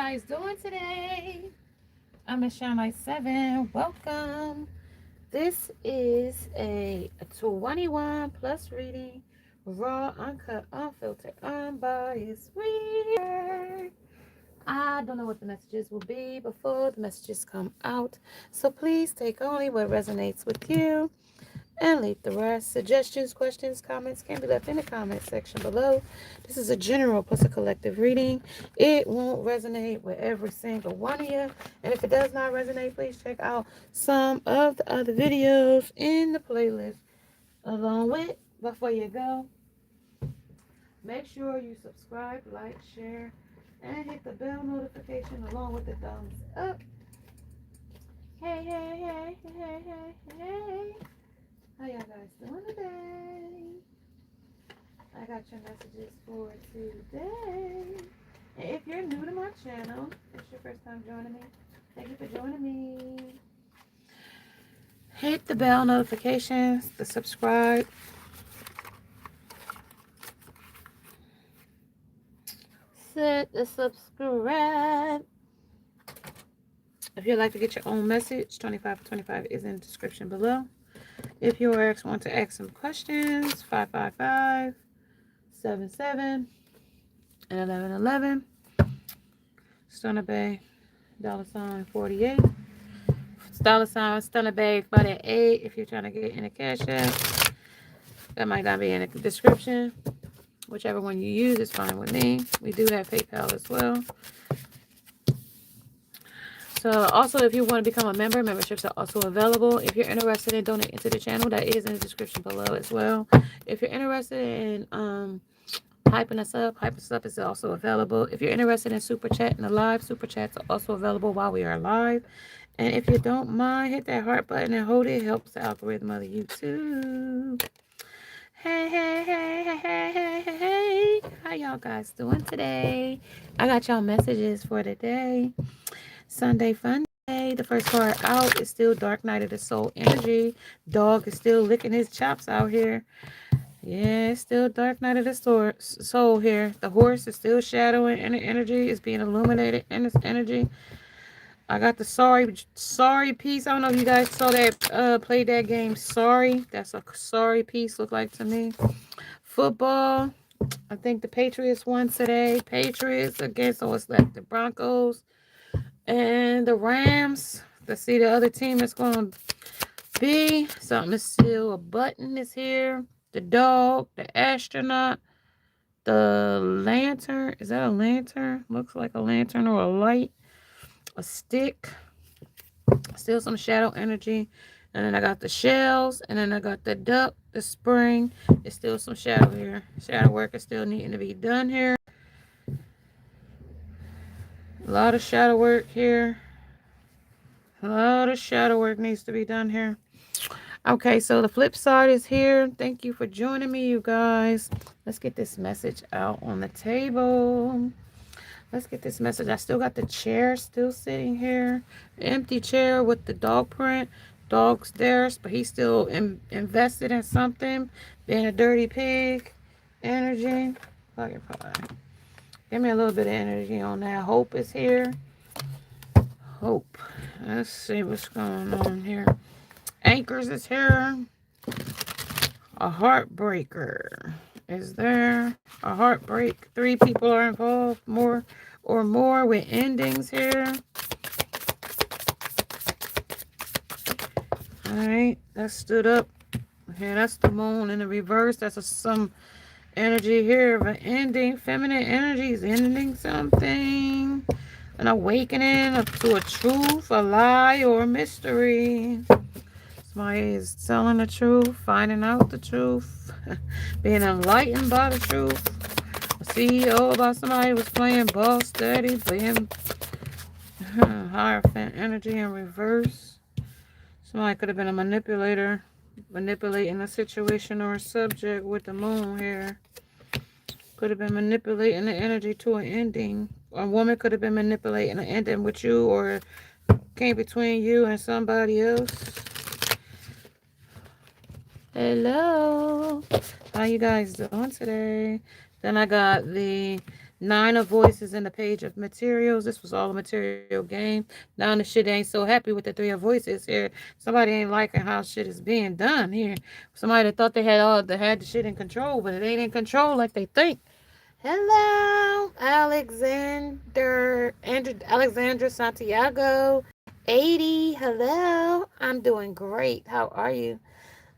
guys doing today? I'm Miss Shine Light 7. Welcome. This is a 21 plus reading. Raw, uncut, unfiltered, unbiased reader. I don't know what the messages will be before the messages come out. So please take only what resonates with you and leave the rest. Suggestions, questions, comments can be left in the comment section below. This is a general plus a collective reading. It won't resonate with every single one of you. And if it does not resonate, please check out some of the other videos in the playlist along with. Before you go, make sure you subscribe, like, share, and hit the bell notification along with the thumbs up. Hey, hey, hey, hey, hey, hey. How y'all guys doing today? I got your messages for today. And if you're new to my channel, it's your first time joining me, thank you for joining me. Hit the bell notifications, the subscribe. Hit the subscribe. If you'd like to get your own message, 25 for 25 is in the description below. If you want to ask some questions, 555-77 and 1111. Stunner Bay, $48. $ Stunner Bay, but at 8 if you're trying to get in a cash app. That might not be in the description. Whichever one you use is fine with me. We do have PayPal as well. So also, if you want to become a member, memberships are also available. If you're interested in donating to the channel, that is in the description below as well. If you're interested in hyping us up is also available. If you're interested in super chat and the live, super chats are also available while we are live. And if you don't mind, hit that heart button and hold it. It helps the algorithm of the YouTube. Hey, hey, hey, hey, hey, hey, hey, hey. How y'all guys doing today? I got y'all messages for today. Sunday Fun Day. The first card out is still Dark Night of the Soul energy. Dog is still licking his chops out here. Yeah, it's still Dark Night of the Soul here. The horse is still shadowing and the energy is being illuminated in this energy. I got the sorry piece. I don't know if you guys saw that, played that game. Sorry. That's a sorry piece look like to me. Football. I think the Patriots won today. Patriots against, what's left? The Broncos and the Rams. Let's see the other team that's going to be. Something is still, a button is here. The dog, the astronaut, the lantern. Is that a lantern? Looks like a lantern or a light. A stick. Still some shadow energy. And then I got the shells. And then I got the duck, the spring. There's still some shadow here. Shadow work is still needing to be done here. A lot of shadow work here. A lot of shadow work needs to be done here. Okay, so the flip side is here. Thank you for joining me, you guys. Let's get this message out on the table. Let's get this message. I still got the chair still sitting here. Empty chair with the dog print. Dog's there, but he's still invested in something. Being a dirty pig. Energy. Pocket pie. Give me a little bit of energy on that. Hope is here. Hope. Let's see what's going on here. Anchors is here. A heartbreaker is there. A heartbreak. 3 people are involved. More with endings here. Alright. That stood up. Here, that's the moon in the reverse. That's some energy here of an ending. Feminine energy is ending something. An awakening to a truth, a lie, or a mystery. Somebody is telling the truth, finding out the truth, being enlightened by the truth. A CEO about somebody was playing boss daddy, being Hierophant energy in reverse. Somebody could have been a manipulator, manipulating a situation or a subject with the moon here. Could have been manipulating the energy to an ending. A woman could have been manipulating an ending with you, or came between you and somebody else. Hello. How you guys doing today? Then I got the Nine of Voices in the Page of Materials. This was all a material game. Now the shit ain't so happy with the Three of Voices here. Somebody ain't liking how shit is being done here. Somebody that thought they had the shit in control, but it ain't in control like they think. Hello, Alexandra Santiago, 80. Hello, I'm doing great. How are you?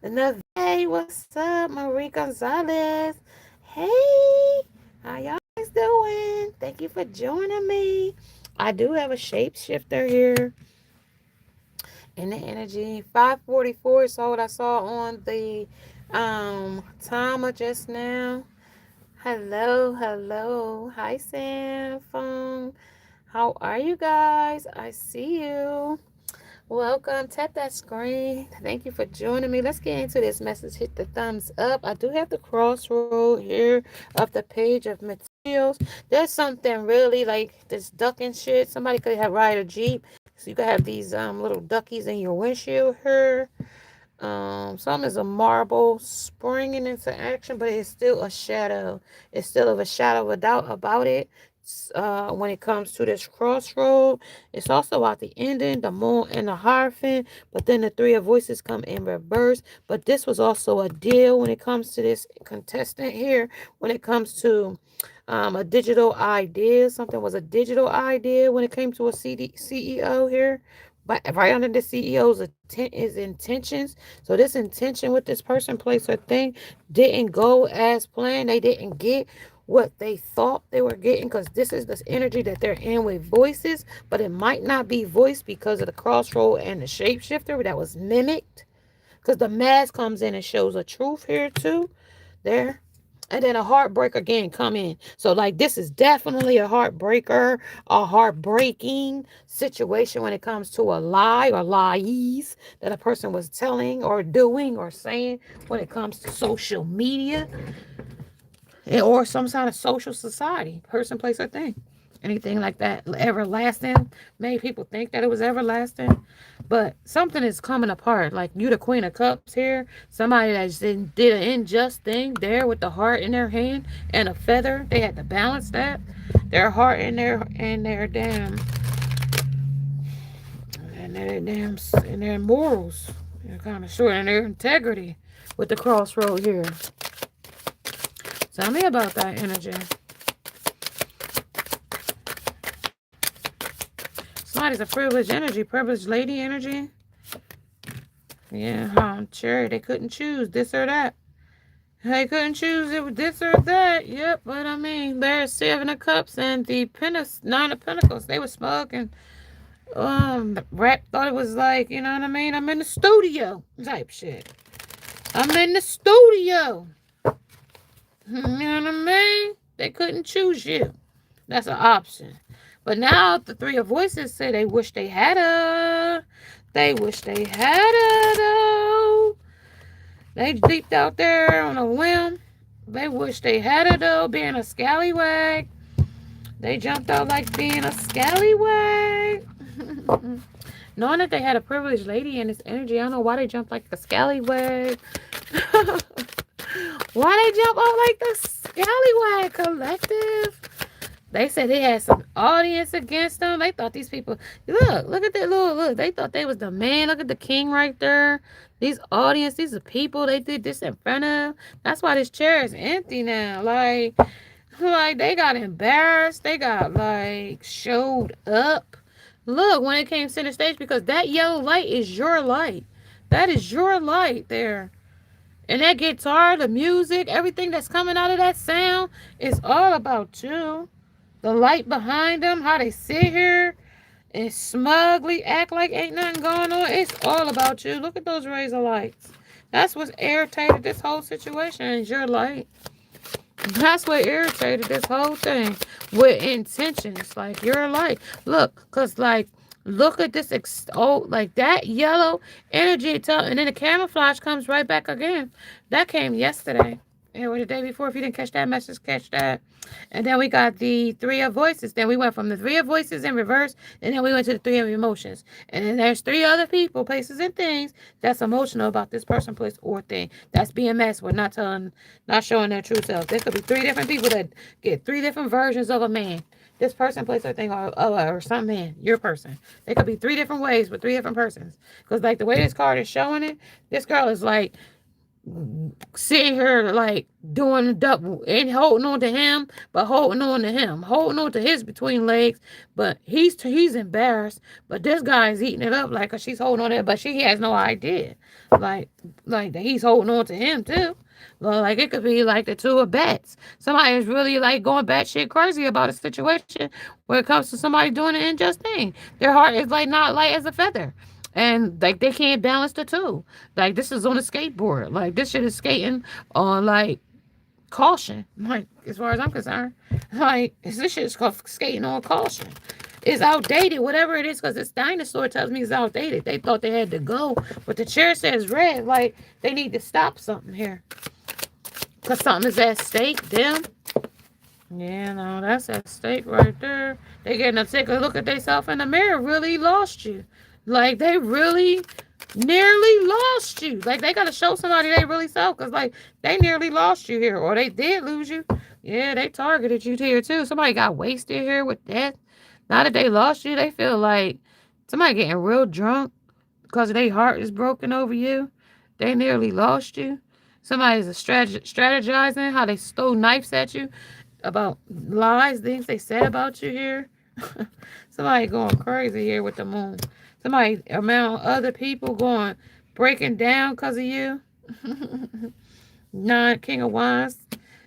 Nave, what's up? Marie Gonzalez. Hey, how y'all guys doing? Thank you for joining me. I do have a shapeshifter here in the energy. 544 is all what I saw on the timer just now. Hello, hello. Hi, Sam. Phone. How are you guys? I see you. Welcome. Tap that screen. Thank you for joining me. Let's get into this message. Hit the thumbs up. I do have the crossroad here of the page of materials. There's something really like this ducking shit. Somebody could have ride a Jeep. So you could have these little duckies in your windshield here. Some is a marble springing into action, but it's still a shadow. It's still of a shadow of a doubt about it. When it comes to this crossroad, it's also about the ending, the moon, and the Hierophant. But then the Three of Voices come in reverse. But this was also a deal when it comes to this contestant here. When it comes to a digital idea, something was a digital idea when it came to a CEO here. But right under the CEO's is intentions. So this intention with this person, place, or thing didn't go as planned. They didn't get what they thought they were getting because this is the energy that they're in with voices, but it might not be voiced because of the crossroad and the shapeshifter that was mimicked. Because the mask comes in and shows a truth here too. There. And then a heartbreaker again come in. So like this is definitely a heartbreaker, a heartbreaking situation when it comes to a lie or lies that a person was telling or doing or saying when it comes to social media or some kind of social society, person, place, or thing. Anything like that, everlasting, made people think that it was everlasting. But something is coming apart. Like you, the Queen of Cups here, somebody that just did an unjust thing there with the heart in their hand and a feather. They had to balance that. Their heart and their damn and their morals. They're kind of short and their integrity with the crossroad here. Tell me about that energy. Somebody's a privileged energy, privileged lady energy. Yeah, sure. They couldn't choose this or that. They couldn't choose it was this or that. Yep, but I mean, there's Seven of Cups and the Nine of Pentacles. They were smug and rap thought it was like, you know what I mean? I'm in the studio type shit. I'm in the studio. You know what I mean? They couldn't choose you. That's an option. But now the Three of Voices say they wish they had her. They wish they had her, though. They leaped out there on a whim. They wish they had her, though, being a scallywag. They jumped out like being a scallywag. Knowing that they had a privileged lady in this energy, I don't know why they jumped like a scallywag. Why they jump out like the scallywag collective? They said they had some audience against them. They thought these people, look at that look. They thought they was the man. Look at the king right there. These audience, these are people they did this in front of. That's why this chair is empty now. Like they got embarrassed. They got like showed up. Look, when it came center stage, because that yellow light is your light. That is your light there. And that guitar, the music, everything that's coming out of that sound is all about you. The light behind them, how they sit here and smugly act like ain't nothing going on. It's all about you. Look at those razor lights. That's what's irritated this whole situation is your light. That's what irritated this whole thing with intentions. Like your light. Look, because like, look at this. Like that yellow energy. And then the camouflage comes right back again. That came yesterday. Yeah, or the day before. If you didn't catch that message, catch that. And then we got the three of voices. Then we went from the three of voices in reverse, and then we went to the three of emotions. And then there's three other people, places, and things that's emotional about this person, place, or thing that's being messed with, not showing their true self. There could be three different people that get three different versions of a man. This person, place, or thing, or some man, your person. There could be three different ways with three different persons. Because like the way this card is showing it, this girl is like sitting here like doing the double and holding on to him, but holding on to him, holding on to his between legs, but he's embarrassed. But this guy's eating it up like 'cause she's holding on to it, but she has no idea, like like that he's holding on to him too. Well, like it could be like the two of bats. Somebody is really like going batshit crazy about a situation when it comes to somebody doing an unjust thing. Their heart is like not light as a feather, and like they can't balance the two. Like this is on a skateboard. Like this shit is skating on like caution. Like as far as I'm concerned, like this shit is called skating on caution. It's outdated, whatever it is, because this dinosaur tells me it's outdated. They thought they had to go, but the chair says red. Like they need to stop something here, because something is at stake. Them. Yeah, no, that's at stake right there. They getting to take a look at themselves in the mirror. Really lost you. Like they really nearly lost you. Like they gotta show somebody they really saw, cause like they nearly lost you here, or they did lose you. Yeah, they targeted you here too. Somebody got wasted here with death. Now that they lost you, they feel like somebody getting real drunk because their heart is broken over you. They nearly lost you. Somebody's strategizing how they stole knives at you about lies, things they said about you here. Somebody going crazy here with the moon. Somebody around other people going breaking down because of you. Nine King of Wands.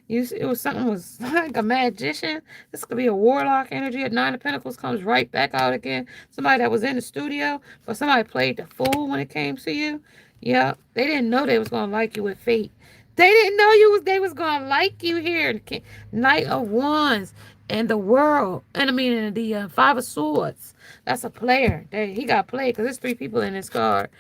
It was something was like a magician. This could be a warlock energy. A Nine of Pentacles comes right back out again. Somebody that was in the studio, but somebody played the fool when it came to you. Yeah, they didn't know they was gonna like you with fate. They didn't know they was gonna like you here. Knight of Wands and the world, and I mean the Five of Swords. That's a player. He got played because there's three people in this card.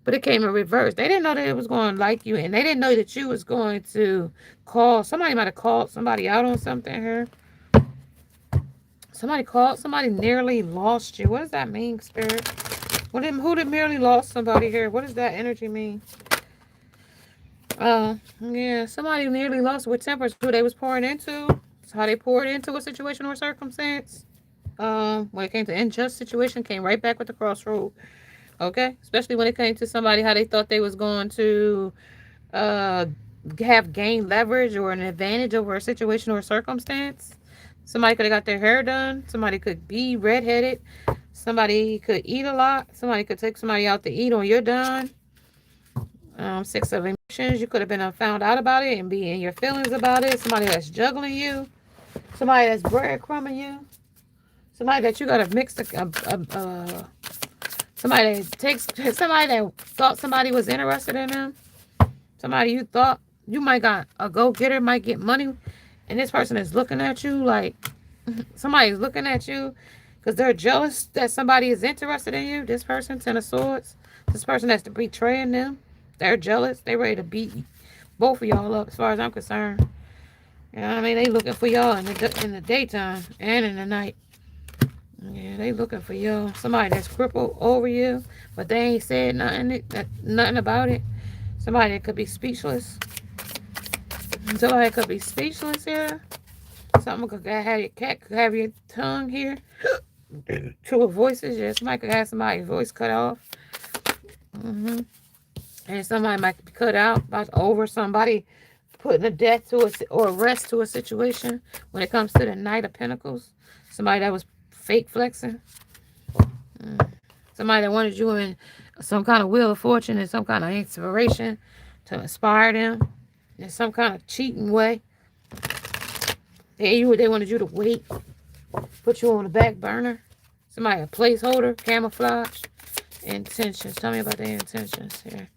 But it came in reverse. They didn't know that it was going to like you, and they didn't know that you was going to call. Somebody might have called somebody out on something here. Somebody nearly lost you. What does that mean, Spirit? Who did merely lost somebody here? What does that energy mean? Yeah, somebody nearly lost with tempers who they was pouring into. It's how they poured into a situation or circumstance. When it came to unjust situation, came right back with the crossroad. Okay, especially when it came to somebody how they thought they was going to uh have gained leverage or an advantage over a situation or circumstance. Somebody could have got their hair done. Somebody could be redheaded. Somebody could eat a lot. Somebody could take somebody out to eat on your dime. Six of emotions. You could have been found out about it and be in your feelings about it. Somebody that's juggling you. Somebody that's breadcrumbing you. Somebody that you got to mix somebody that thought somebody was interested in them. Somebody you thought you might got a go-getter, might get money, and this person is looking at you like somebody's looking at you because they're jealous that somebody is interested in you. This person, Ten of Swords. This person that's betraying them. They're jealous. They ready to beat both of y'all up as far as I'm concerned. You know what I mean? They looking for y'all in the daytime and in the night. Yeah, they looking for y'all. Somebody that's crippled over you, but they ain't said nothing about it. Somebody that could be speechless. Somebody could be speechless here. Something could have your tongue here. Two of voices. Yeah, somebody could have somebody's voice cut off. And somebody might be cut out over somebody putting a death to or a rest to a situation when it comes to the Knight of Pentacles. Somebody that was fake flexing. Somebody that wanted you in some kind of wheel of fortune and some kind of inspiration to inspire them in some kind of cheating way. They wanted you to wait, put you on the back burner. Somebody a placeholder, camouflage, intentions. Tell me about their intentions here.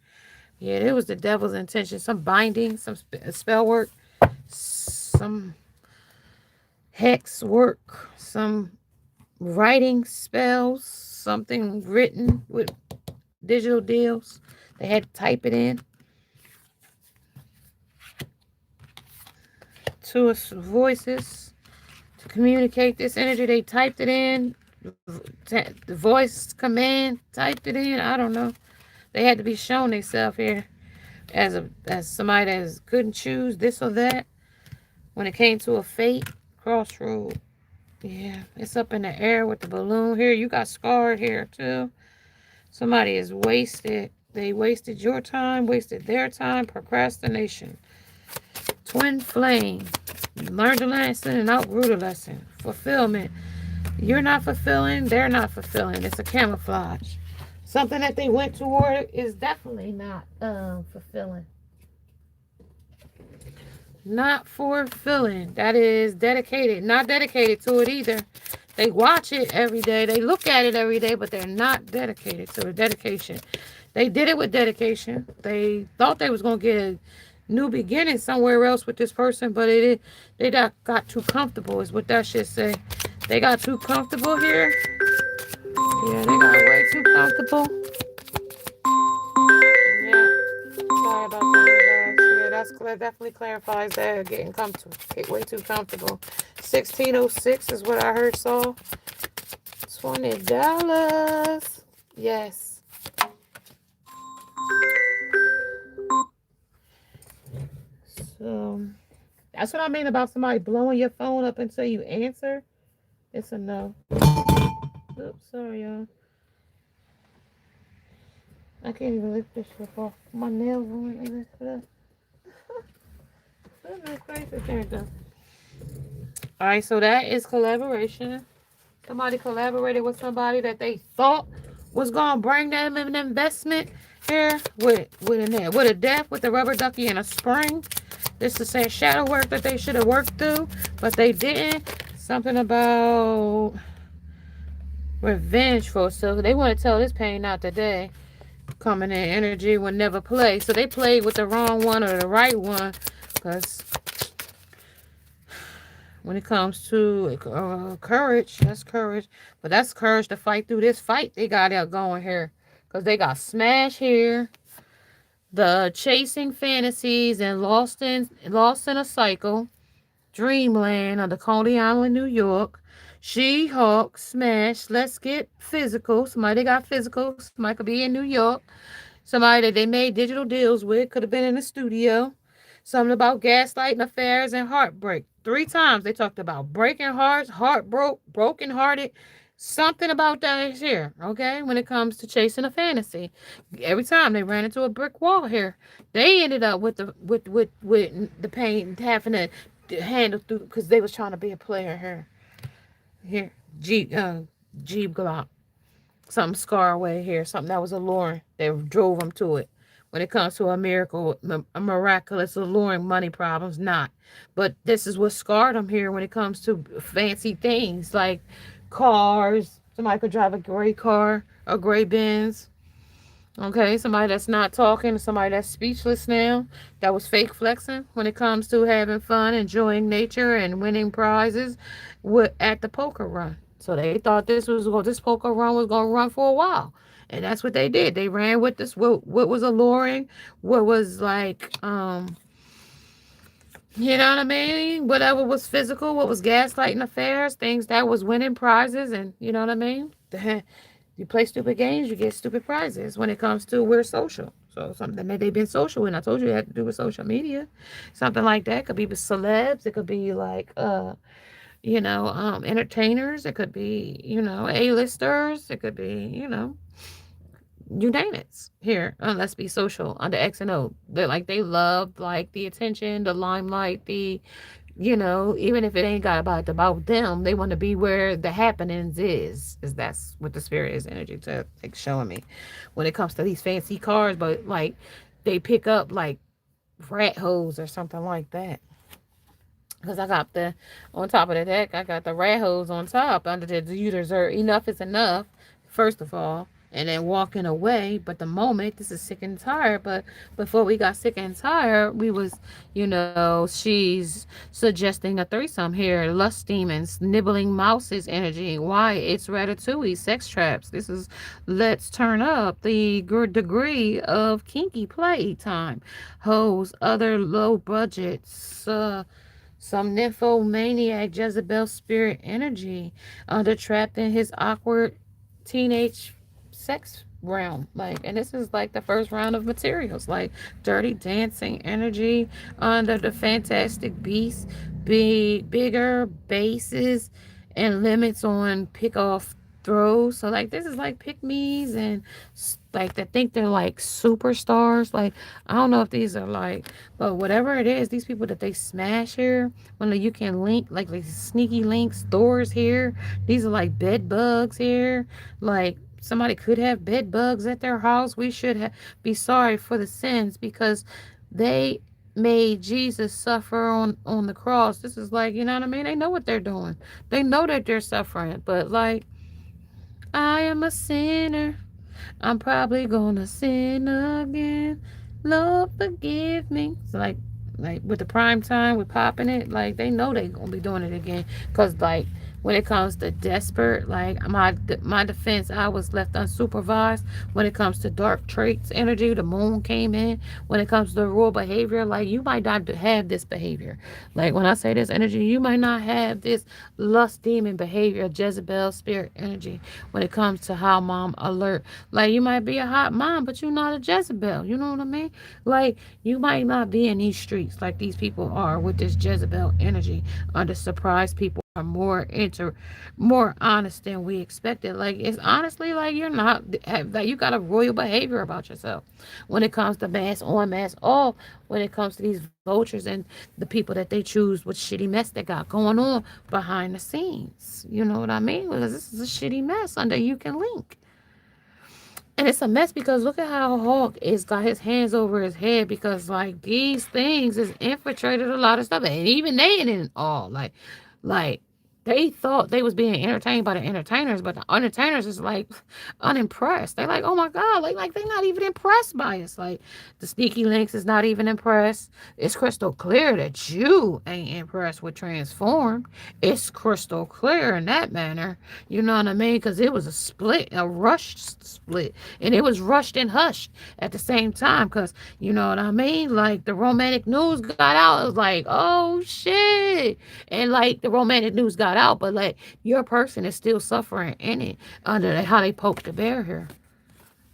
Yeah, it was the devil's intention. Some binding, some spell work, some hex work, some writing spells, something written with digital deals. They had to type it in. to us voices to communicate this energy. They typed it in. The voice command typed it in. I don't know. They had to be shown themselves here as somebody that couldn't choose this or that when it came to a fate crossroad. Yeah, it's up in the air with the balloon here. You got scarred here too. Somebody is wasted. They wasted your time, wasted their time. Procrastination. Twin flame. You learned a lesson and outgrew the lesson. Fulfillment. You're not fulfilling. They're not fulfilling. It's a camouflage. Something that they went toward is definitely not fulfilling. Not fulfilling. That is dedicated. Not dedicated to it either. They watch it every day. They look at it every day, but they're not dedicated to the dedication. They did it with dedication. They thought they was going to get a new beginning somewhere else with this person, but they got too comfortable is what that should say. They got too comfortable here. Yeah, they got way too comfortable. Yeah. Sorry about that, guys. Yeah, that definitely clarifies that. Getting comfortable. Get way too comfortable. 1606 is what I heard, so $20. Yes. So that's what I mean about somebody blowing your phone up until you answer. It's a no. Oops, sorry, y'all. I can't even lift this shit off. My nails won't let me lift it up. There it goes. Alright, so that is collaboration. Somebody collaborated with somebody that they thought was gonna bring them an investment here with a death, with a rubber ducky and a spring. This is saying shadow work that they should have worked through, but they didn't. Something about revengeful. So they want to tell this pain out today. Coming in energy will never play. So they played with the wrong one or the right one. Because when it comes to courage, that's courage. But that's courage to fight through this fight they got out going here. Because they got smashed here. The chasing fantasies and lost in a cycle. Dreamland of the Coney Island, New York. She-Hulk, Smash, Let's Get Physical. Somebody got physical. Somebody could be in New York. Somebody that they made digital deals with. Could have been in the studio. Something about gaslighting, affairs, and heartbreak. 3 times they talked about breaking hearts, broken hearted. Something about that is here, okay? When it comes to chasing a fantasy. Every time they ran into a brick wall here. They ended up with the pain having to handle through because they was trying to be a player here. Here, Jeep Glock. Something scar away here. Something that was alluring. They drove them to it. When it comes to a miracle, a miraculous alluring money problems, not. But this is what scarred them here when it comes to fancy things like cars. Somebody could drive a gray car, a gray Benz. Okay, somebody that's not talking, somebody that's speechless now, that was fake flexing when it comes to having fun, enjoying nature, and winning prizes at the poker run. So they thought this poker run was gonna run for a while, and that's what they did. They ran with this what was alluring, what was like you know what I mean? Whatever was physical, what was gaslighting affairs, things that was winning prizes, and you know what I mean? You play stupid games, you get stupid prizes when it comes to we're social. So something that they've been social with. I told you it had to do with social media. Something like that. Could be with celebs. It could be like entertainers. It could be, A-listers. It could be, you name it. Here, let's be social under X and O. They love like the attention, the limelight, even if it ain't got about them, they want to be where the happenings is that's what the spirit is energy to like showing me when it comes to these fancy cars, but like they pick up like rat holes or something like that. Because I got on top of the deck, I got the rat hose on top under the you deserve enough is enough, first of all, and then walking away. But the moment, this is sick and tired, but before we got sick and tired, we was, she's suggesting a threesome here, lust demons, nibbling mouses energy. Why? It's ratatouille, sex traps. This is let's turn up the degree of kinky play time. Hoes, other low budgets, Some nymphomaniac Jezebel spirit energy under trapped in his awkward teenage sex realm. Like, and this is like the first round of materials, like dirty dancing energy under the fantastic beast, bigger bases and limits on pick off throws. So like this is like pick me's and like they think they're like superstars. Like I don't know if these are like, but whatever it is, these people that they smash here when you can link like sneaky links doors here. These are like bed bugs here. Like somebody could have bed bugs at their house. We should be sorry for the sins because they made Jesus suffer on the cross. This is like, you know what I mean? They know what they're doing. They know that they're suffering, but like I am a sinner. I'm probably gonna sin again. Lord, forgive me. So like with the prime time, with popping it, like they know they gonna be doing it again. Cause like when it comes to desperate, like my defense, I was left unsupervised. When it comes to dark traits, energy, the moon came in. When it comes to the raw behavior, like you might not have this behavior. Like when I say this energy, you might not have this lust demon behavior, Jezebel spirit energy. When it comes to how mom alert, like you might be a hot mom, but you're not a Jezebel. You know what I mean? Like you might not be in these streets like these people are with this Jezebel energy. Under surprise, people are more honest than we expected. Like it's honestly like you're not like you got a royal behavior about yourself. When it comes to mass on mass off, when it comes to these vultures and the people that they choose with shitty mess they got going on behind the scenes. You know what I mean? Because this is a shitty mess under you can link. And it's a mess because look at how Hawk is got his hands over his head because like these things is infiltrated a lot of stuff and even they didn't all like they thought they was being entertained by the entertainers, but the entertainers is like unimpressed. They like, oh my god, like they're not even impressed by us. Like the sneaky links is not even impressed. It's crystal clear that you ain't impressed with transformed. It's crystal clear in that manner. You know what I mean? Because it was a split, a rushed split, and it was rushed and hushed at the same time. Because you know what I mean? Like the romantic news got out. It was like, oh shit, and like the romantic news got out, but like your person is still suffering in it under how they poke the bear here.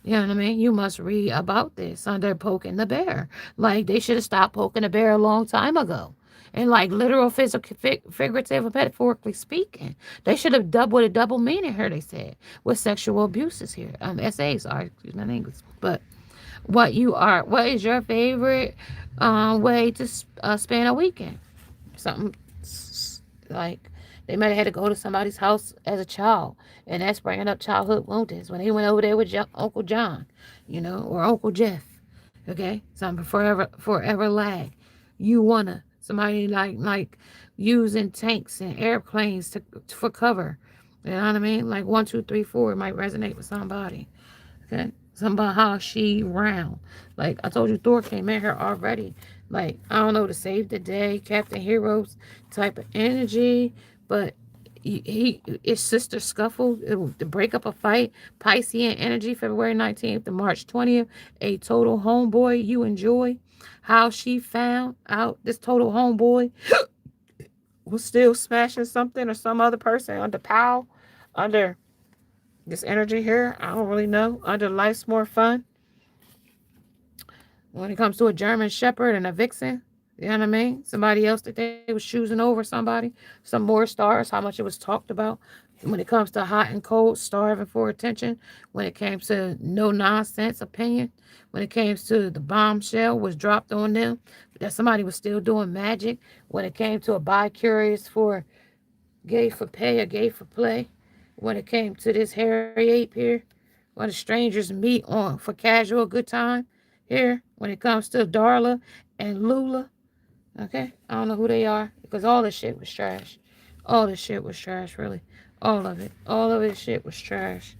You know what I mean? You must read about this under poking the bear. Like they should have stopped poking the bear a long time ago. And like literal, physical, figurative, and metaphorically speaking, they should have with a double meaning here. They said with sexual abuses here. SAs are excuse my English, but what is your favorite way to spend a weekend? Something like they might have had to go to somebody's house as a child, and that's bringing up childhood wounds when they went over there with Uncle John, or Uncle Jeff. Okay, something forever lag. You wanna somebody like using tanks and airplanes for cover. You know what I mean? Like 1, 2, 3, 4 might resonate with somebody. Okay. Something about how she round. Like I told you, Thor came in here already. Like, I don't know, to save the day, Captain Heroes type of energy. But his sister scuffle, to break up a fight. Piscean energy, February 19th to March 20th. A total homeboy you enjoy. How she found out this total homeboy was still smashing something or some other person under POW, under this energy here. I don't really know. Under Life's More Fun. When it comes to a German Shepherd and a Vixen, you know what I mean? Somebody else that they was choosing over somebody. Some more stars, how much it was talked about. When it comes to hot and cold, starving for attention. When it came to no nonsense opinion. When it came to the bombshell was dropped on them. That somebody was still doing magic. When it came to a bi-curious for gay for pay or gay for play. When it came to this hairy ape here. When the strangers meet on for casual good time here. When it comes to Darla and Lula. Okay? I don't know who they are because all this shit was trash. All this shit was trash, really. All of it. All of this shit was trash.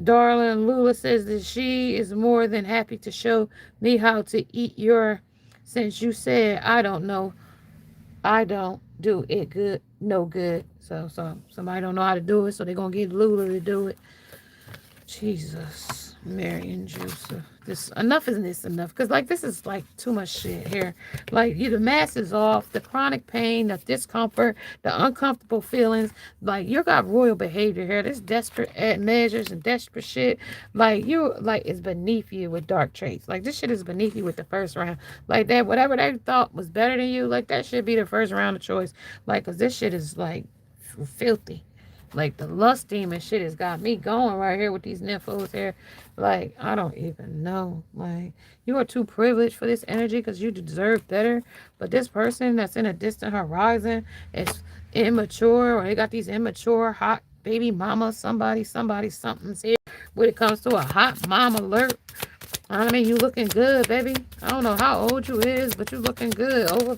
Darla and Lula says that she is more than happy to show me how to eat your. Since you said I don't know, I don't do it good, no good. So somebody don't know how to do it, so they're gonna get Lula to do it. Jesus. Mary and Joseph. This enough is this enough because like this is like too much shit here. Like you, the mask is off, the chronic pain, the discomfort, the uncomfortable feelings. Like you got royal behavior here. This desperate measures and desperate shit. Like you, like is beneath you with dark traits. Like this shit is beneath you with the first round. Like that, whatever they thought was better than you, like that should be the first round of choice. Like, cause this shit is like filthy. Like the lust demon shit has got me going right here with these nymphos here. Like, I don't even know. Like, you are too privileged for this energy because you deserve better. But this person that's in a distant horizon is immature, or they got these immature, hot baby mama, something's here when it comes to a hot mom alert. I mean, you looking good, baby. I don't know how old you is, but you looking good. Over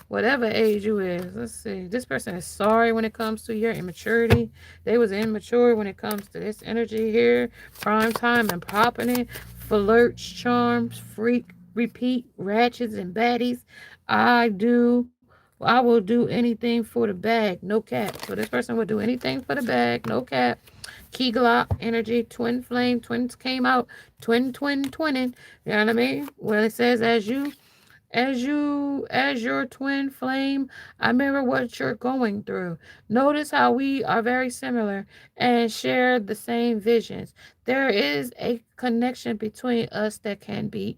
whatever age you is. Let's see. This person is sorry when it comes to your immaturity. They was immature when it comes to this energy here. Prime time and property. Flirts, charms, freak, repeat, ratchets, and baddies. I will do anything for the bag. No cap. So this person will do anything for the bag. No cap. Key Glock energy, twin flame, twins came out, twinning. You know what I mean? Well, it says as your twin flame, I mirror what you're going through. Notice how we are very similar and share the same visions. There is a connection between us that can't be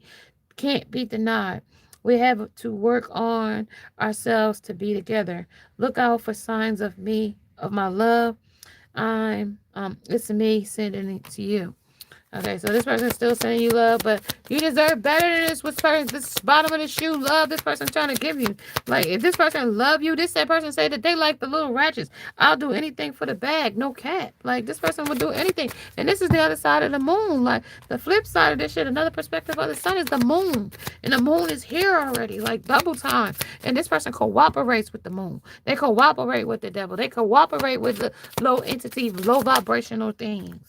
denied. We have to work on ourselves to be together. Look out for signs of me, of my love. It's me sending it to you. Okay, so this person's still sending you love, but you deserve better than this. What's person, this bottom of the shoe love this person's trying to give you? Like, if this person love you, this that person say that they like the little ratchets. I'll do anything for the bag, no cat. Like, this person would do anything. And this is the other side of the moon. Like, the flip side of this shit, another perspective of the sun is the moon. And the moon is here already, like double time. And this person cooperates with the moon. They cooperate with the devil. They cooperate with the low entity, low vibrational things.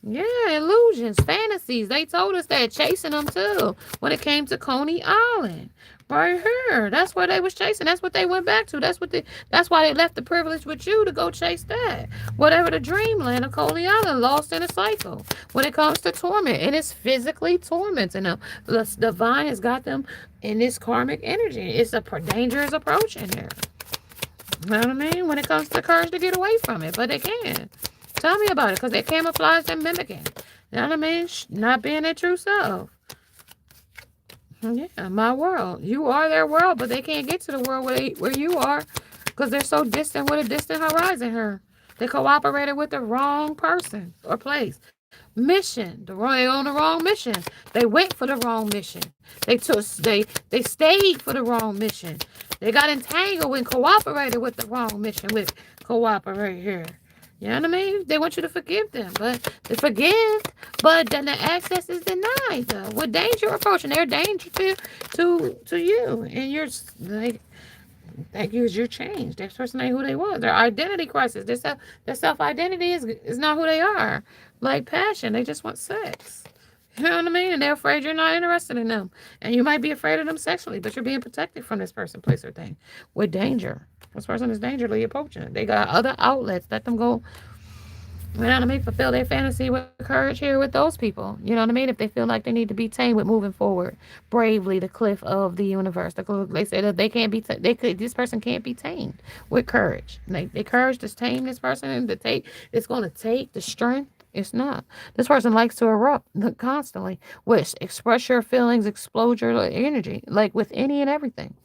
Yeah, illusions, fantasies. They told us that chasing them too when it came to Coney Island. Right here. That's where they was chasing. That's what they went back to. That's why they left the privilege with you to go chase that. Whatever the dreamland of Coney Island, lost in a cycle. When it comes to torment. And it's physically tormenting them. The divine has got them in this karmic energy. It's a danger is approaching here. You know what I mean? When it comes to courage to get away from it. But they can. Tell me about it, because they camouflage and mimicking. You know what I mean? Not being their true self. Yeah, my world. You are their world, but they can't get to the world where you are because they're so distant with a distant horizon here. They cooperated with the wrong person or place. Mission. They on the wrong mission. They went for the wrong mission. They stayed for the wrong mission. They got entangled and cooperated with the wrong mission with cooperate here. You know what I mean? They want you to forgive them, but they forgive, but then the access is denied. Though. With danger approaching, they're danger to you, and you're like that you're changed. That person ain't who they was. Their identity crisis. Their self identity is not who they are. Like passion, they just want sex. You know what I mean? And they're afraid you're not interested in them. And you might be afraid of them sexually, but you're being protected from this person, place, or thing with danger. This person is dangerously approaching. They got other outlets. Let them go. You know what I mean? Fulfill their fantasy with courage here with those people. You know what I mean? If they feel like they need to be tamed with moving forward bravely, the cliff of the universe. They say that they can't be. This person can't be tamed with courage. They courage to tame this person and to take. It's going to take the strength. It's not. This person likes to erupt constantly, which express your feelings, explode your energy, like with any and everything.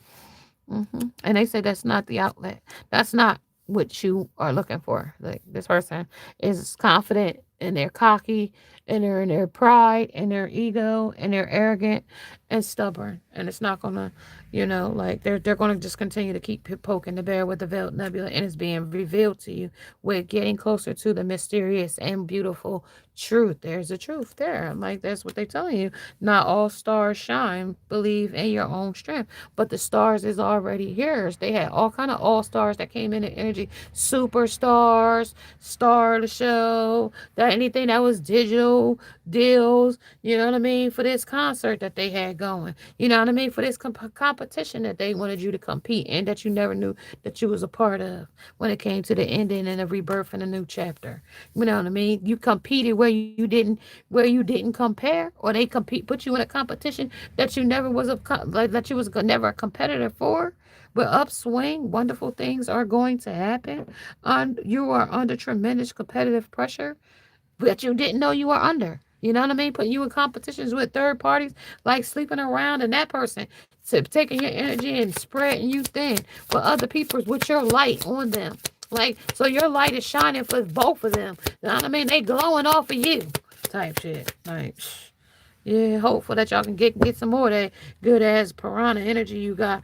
And they say that's not the outlet. That's not what you are looking for. Like this person is confident and they're cocky and they're in their pride and their ego and they're arrogant and stubborn. And it's not gonna, like they're gonna just continue to keep poking the bear with the veiled nebula, and it's being revealed to you with getting closer to the mysterious and beautiful truth. There's a truth there. Like that's what they're telling you. Not all stars shine. Believe in your own strength. But the stars is already yours. They had all kind of all stars that came in energy. Superstars, star of the show, that anything that was digital deals, you know what I mean, for this concert that they had going. You know what what I mean? For this competition that they wanted you to compete in, that you never knew that you was a part of when it came to the ending and the rebirth and a new chapter. You know what I mean? You competed where you didn't compare, or they put you in a competition that you never was like that you was never a competitor for. But upswing, wonderful things are going to happen. You are under tremendous competitive pressure that you didn't know you were under. You know what I mean? Putting you in competitions with third parties, like sleeping around, and that person taking your energy and spreading you thin for other people's with your light on them. Like, so your light is shining for both of them. You know what I mean? They glowing off of you, type shit. Like, yeah, hopeful that y'all can get some more of that good ass piranha energy you got,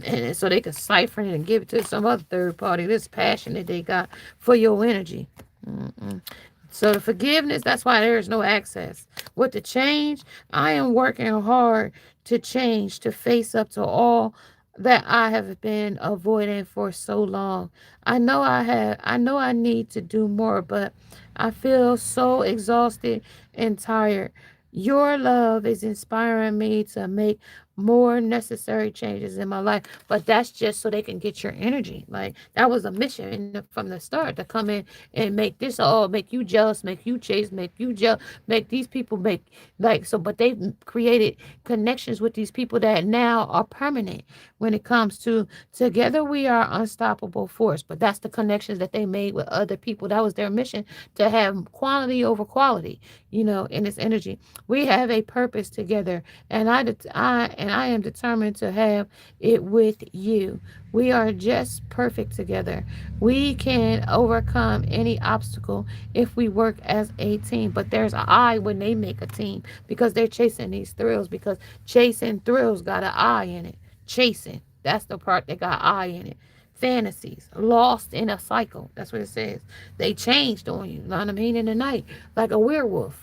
and so they can siphon it and give it to some other third party. This passion that they got for your energy. Mm-mm. So the forgiveness, that's why there is no access. With the change, I am working hard to change, to face up to all that I have been avoiding for so long. I know I need to do more, but I feel so exhausted and tired. Your love is inspiring me to make more necessary changes in my life. But that's just so they can get your energy. Like, that was a mission from the start, to come in and make this all, make you jealous, make you chase, make you jealous, make these people make, like, so. But they've created connections with these people that now are permanent when it comes to together we are unstoppable force. But that's the connections that they made with other people. That was their mission, to have quality over quality, in this energy. We have a purpose together, and I am determined to have it with you. We are just perfect together. We can overcome any obstacle if we work as a team. But there's an I when they make a team, because they're chasing these thrills, because chasing thrills got an I in it. Chasing. That's the part that got I in it. Fantasies. Lost in a cycle. That's what it says. They changed on you. You know what I mean? In the night. Like a werewolf.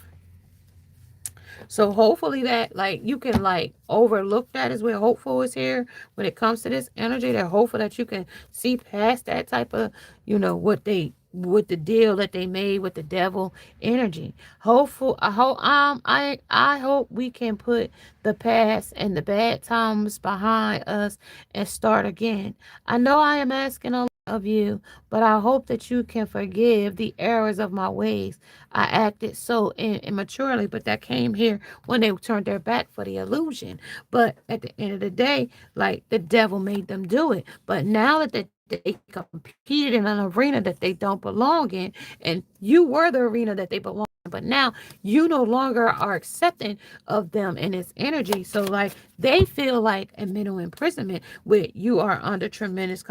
So hopefully that, like, you can, like, overlook that, as well. Hopeful is here when it comes to this energy. They're hopeful that you can see past that type of, what they, with the deal that they made with the devil energy. Hopeful. I hope we can put the past and the bad times behind us and start again. I know I am asking a lot of you, but I hope that you can forgive the errors of my ways. I acted so immaturely, but that came here when they turned their back for the illusion. But at the end of the day, like, the devil made them do it. But now that they competed in an arena that they don't belong in, and you were the arena that they belong in, but now you no longer are accepting of them in this energy. So, like, they feel like a mental imprisonment where you are under tremendous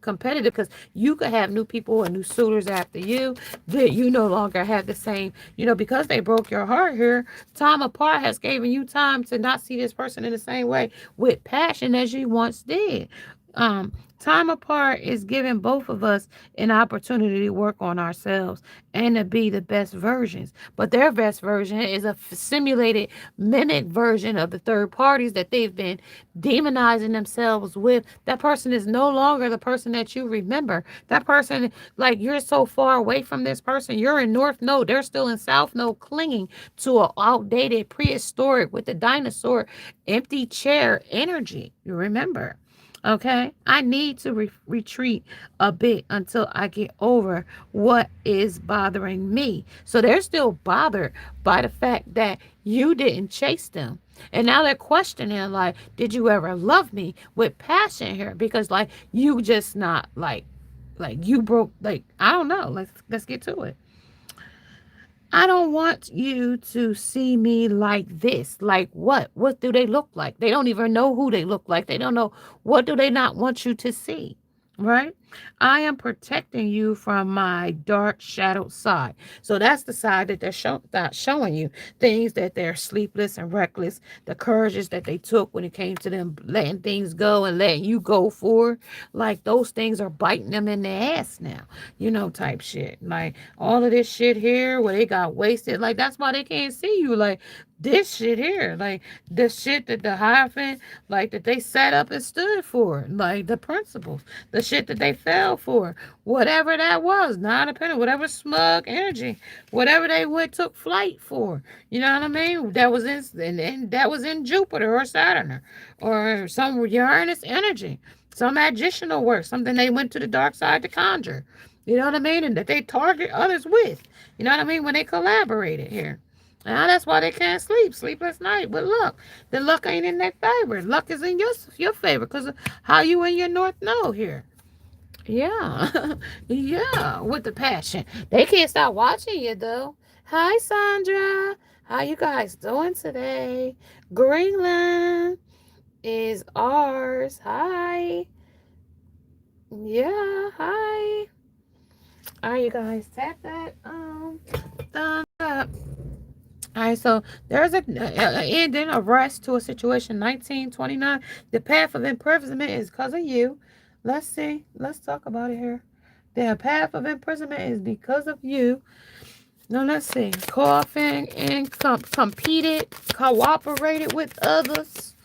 competitive, because you could have new people and new suitors after you, that you no longer have the same, because they broke your heart here. Time apart has given you time to not see this person in the same way with passion as you once did. Time apart is giving both of us an opportunity to work on ourselves and to be the best versions. But their best version is a simulated, mimic version of the third parties that they've been demonizing themselves with. That person is no longer the person that you remember. That person, like, you're so far away from this person. You're in North Node. They're still in South Node, clinging to an outdated, prehistoric, with the dinosaur, empty chair energy. You remember? Okay, I need to retreat a bit until I get over what is bothering me. So they're still bothered by the fact that you didn't chase them. And now they're questioning, like, did you ever love me with passion here? Because, like, you just not, like you broke, like, I don't know. Let's get to it. I don't want you to see me like this. Like what? What do they look like? They don't even know who they look like. They don't know, what do they not want you to see? Right? I am protecting you from my dark shadowed side. So that's the side that they're not showing you. Things that they're sleepless and reckless, the courages that they took when it came to them letting things go and letting you go for. Like, those things are biting them in the ass now, type shit. Like, all of this shit here where they got wasted. Like, that's why they can't see you. Like, this shit here, like the shit that the hyphen, like that they set up and stood for, like the principles, the shit that they fell for, whatever that was, not a penny, whatever smug energy, whatever they went took flight for, you know what I mean? That was in that was in Jupiter or Saturn or some Uranus energy, some additional work, something they went to the dark side to conjure, you know what I mean, and that they target others with, you know what I mean, when they collaborated here. Now that's why they can't sleep. Sleepless night. But look, the luck ain't in their favor. Luck is in your favor because of how you and your North Node here. Yeah. Yeah. With the passion. They can't stop watching you though. Hi Sandra. How you guys doing today? Greenland is ours. Hi. Yeah, hi. All right, you guys tap that thumbs up. All right, so there's a ending, a rest to a situation. 1929. The path of imprisonment is because of you. Let's see. Let's talk about it here. The path of imprisonment is because of you. Now let's see. Coughing and competed, cooperated with others.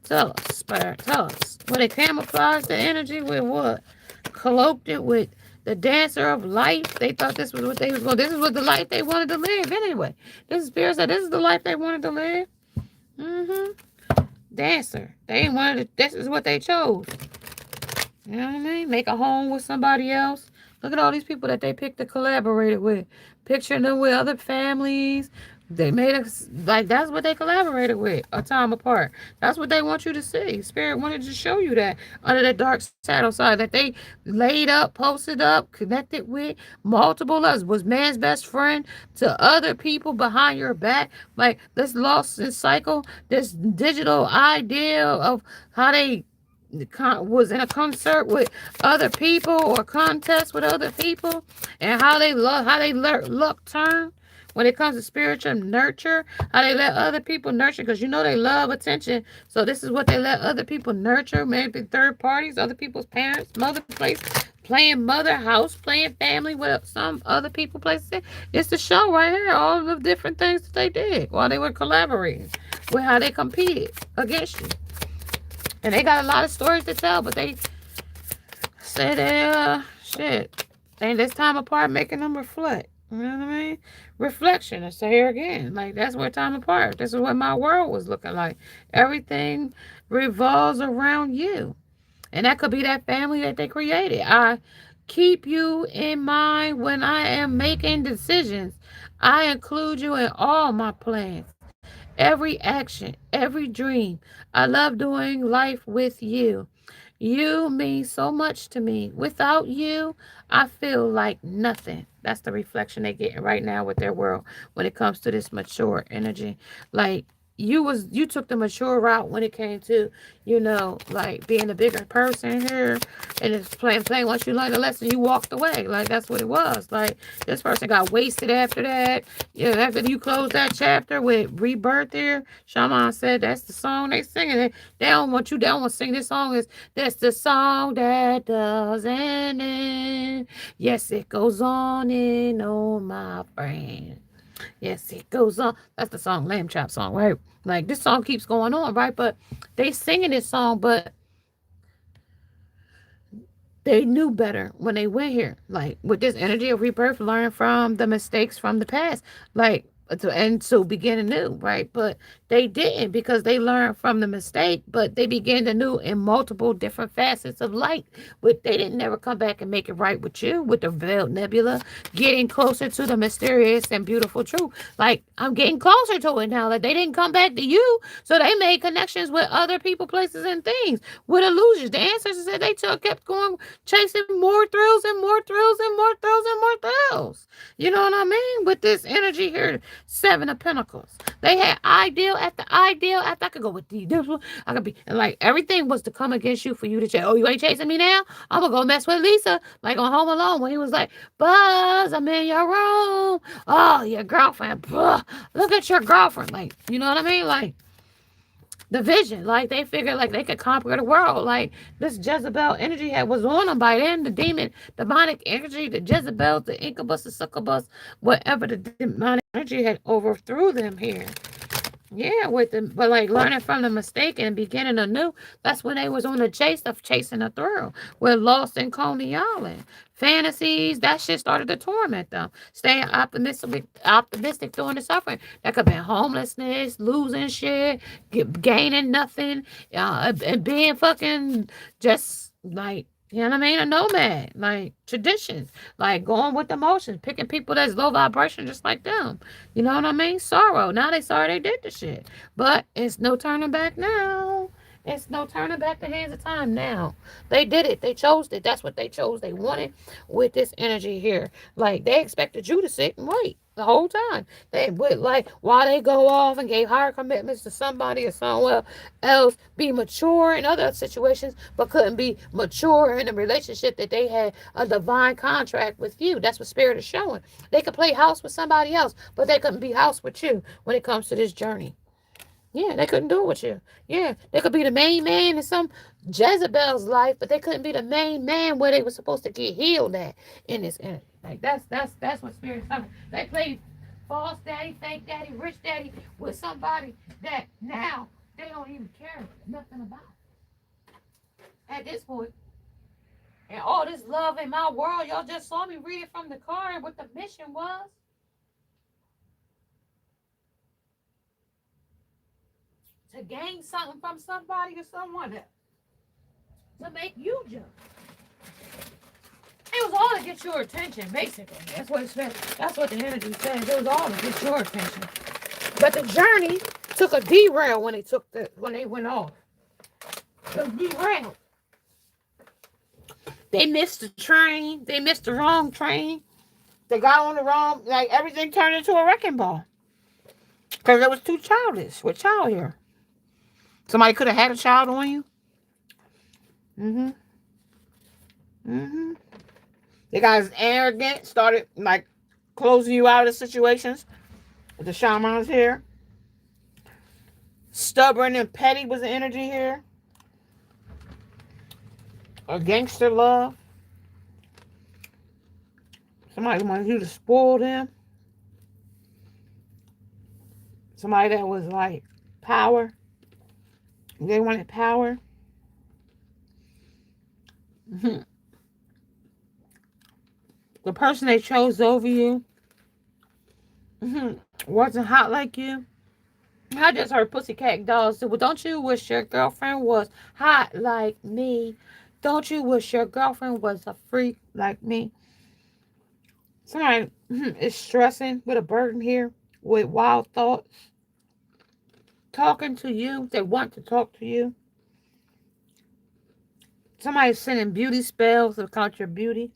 Tell us, Spirit. Tell us. Well, they camouflaged the energy with what? Cloaked it with the dancer of life. They thought this was what they was going. This is what the life they wanted to live anyway. This Spirit said this is the life they wanted to live. Dancer. They wanted. This is what they chose. You know what I mean? Make a home with somebody else. Look at all these people that they picked to collaborate with. Picturing them with other families. They made us like that's what they collaborated with a time apart. That's what they want you to see. Spirit wanted to show you that under the dark shadow side that they laid up, posted up, connected with multiple others, was man's best friend to other people behind your back. Like this lost in cycle, this digital idea of how they was in a concert with other people or contest with other people and how they love how they let luck turn when it comes to spiritual nurture, how they let other people nurture because you know they love attention, so this is what they let other people nurture, maybe third parties, other people's parents, mother place, playing mother house, playing family with some other people places. It's the show right here, all the different things that they did while they were collaborating with how they competed against you. And they got a lot of stories to tell, but they say shit. Ain't this time apart making them reflect. You know what I mean? Reflection. I say here again. Like, that's where time apart. This is what my world was looking like. Everything revolves around you. And that could be that family that they created. I keep you in mind when I am making decisions. I include you in all my plans, every action, every dream. I love doing life with you. You mean so much to me. Without you, I feel like nothing. That's the reflection they're getting right now with their world when it comes to this mature energy. Like you took the mature route when it came to, like being a bigger person here and it's plain once you learned a lesson you walked away. Like that's what it was. Like this person got wasted after that. Yeah, after you closed that chapter with rebirth here, Shaman said that's the song they singing. They don't want you, they don't want to sing this song is that's the song that doesn't end. Yes, it goes on, my friend. Yes, it goes on. That's the song, Lamb Chop song, right? Like this song keeps going on, right? But they singing this song, but they knew better when they went here. Like with this energy of rebirth, learn from the mistakes from the past. Like and so begin anew, right? But they didn't because they learned from the mistake, but they began anew in multiple different facets of light. But they didn't never come back and make it right with you, with the veiled nebula, getting closer to the mysterious and beautiful truth. Like I'm getting closer to it now. Like they didn't come back to you, so they made connections with other people, places, and things with illusions. The ancestors said they kept going, chasing more thrills and more thrills and more thrills and more thrills. You know what I mean? With this energy here. Seven of Pentacles. They had ideal after ideal after. I could go with the different. I could be and like everything was to come against you for you to say, oh, you ain't chasing me now? I'm gonna go mess with Lisa. Like on Home Alone when he was like, Buzz, I'm in your room. Oh, your girlfriend. Bruh, look at your girlfriend. Like, you know what I mean? Like the vision. Like they figured like they could conquer the world. Like this Jezebel energy was on them by then. The demonic energy, the Jezebel, the incubus, the succubus, whatever the demonic energy had overthrew them here. Yeah, with the but like learning from the mistake and beginning anew. That's when they was on the chase of chasing a thrill. We're lost in Coney Island. Fantasies, that shit started to torment them. Staying optimistic during the suffering. That could be homelessness, losing shit, gaining nothing, and being fucking just like you know what I mean? A nomad, like traditions, like going with the motions, picking people that's low vibration just like them. You know what I mean? Sorrow. Now they sorry they did the shit. But it's no turning back now. It's no turning back the hands of time now. They did it. They chose it. That's what they chose. They wanted with this energy here. Like they expected you to sit and wait the whole time. They would like while they go off and gave higher commitments to somebody or someone else, be mature in other situations, but couldn't be mature in a relationship that they had a divine contract with you. That's what spirit is showing. They could play house with somebody else, but they couldn't be house with you when it comes to this journey. Yeah, they couldn't do it with you. Yeah, they could be the main man in some Jezebel's life, but they couldn't be the main man where they were supposed to get healed at in this energy. Like that's what spirit's talking. They play false daddy, fake daddy, rich daddy with somebody that now they don't even care nothing about at this point. And all this love in my world, y'all just saw me read it from the card what the mission was. To gain something from somebody or someone else. To make you jump. It was all to get your attention, basically. That's what it said. That's what the energy says. It was all to get your attention. But the journey took a derail when they went off. It was derailed. They missed the train. They missed the wrong train. They got on the wrong, like everything turned into a wrecking ball. Because it was too childish with child here. Somebody could have had a child on you. Mm-hmm. Mm-hmm. They got as arrogant, started like closing you out of situations. The shamans here. Stubborn and petty was the energy here. A gangster love. Somebody wanted you to spoil them. Somebody that was like power. They wanted power. Mm-hmm. The person they chose over you wasn't hot like you. I just heard Pussycat Dolls say, well, don't you wish your girlfriend was hot like me? Don't you wish your girlfriend was a freak like me? Somebody is stressing with a burden here, with wild thoughts. Talking to you. They want to talk to you. Somebody's sending beauty spells to count your beauty.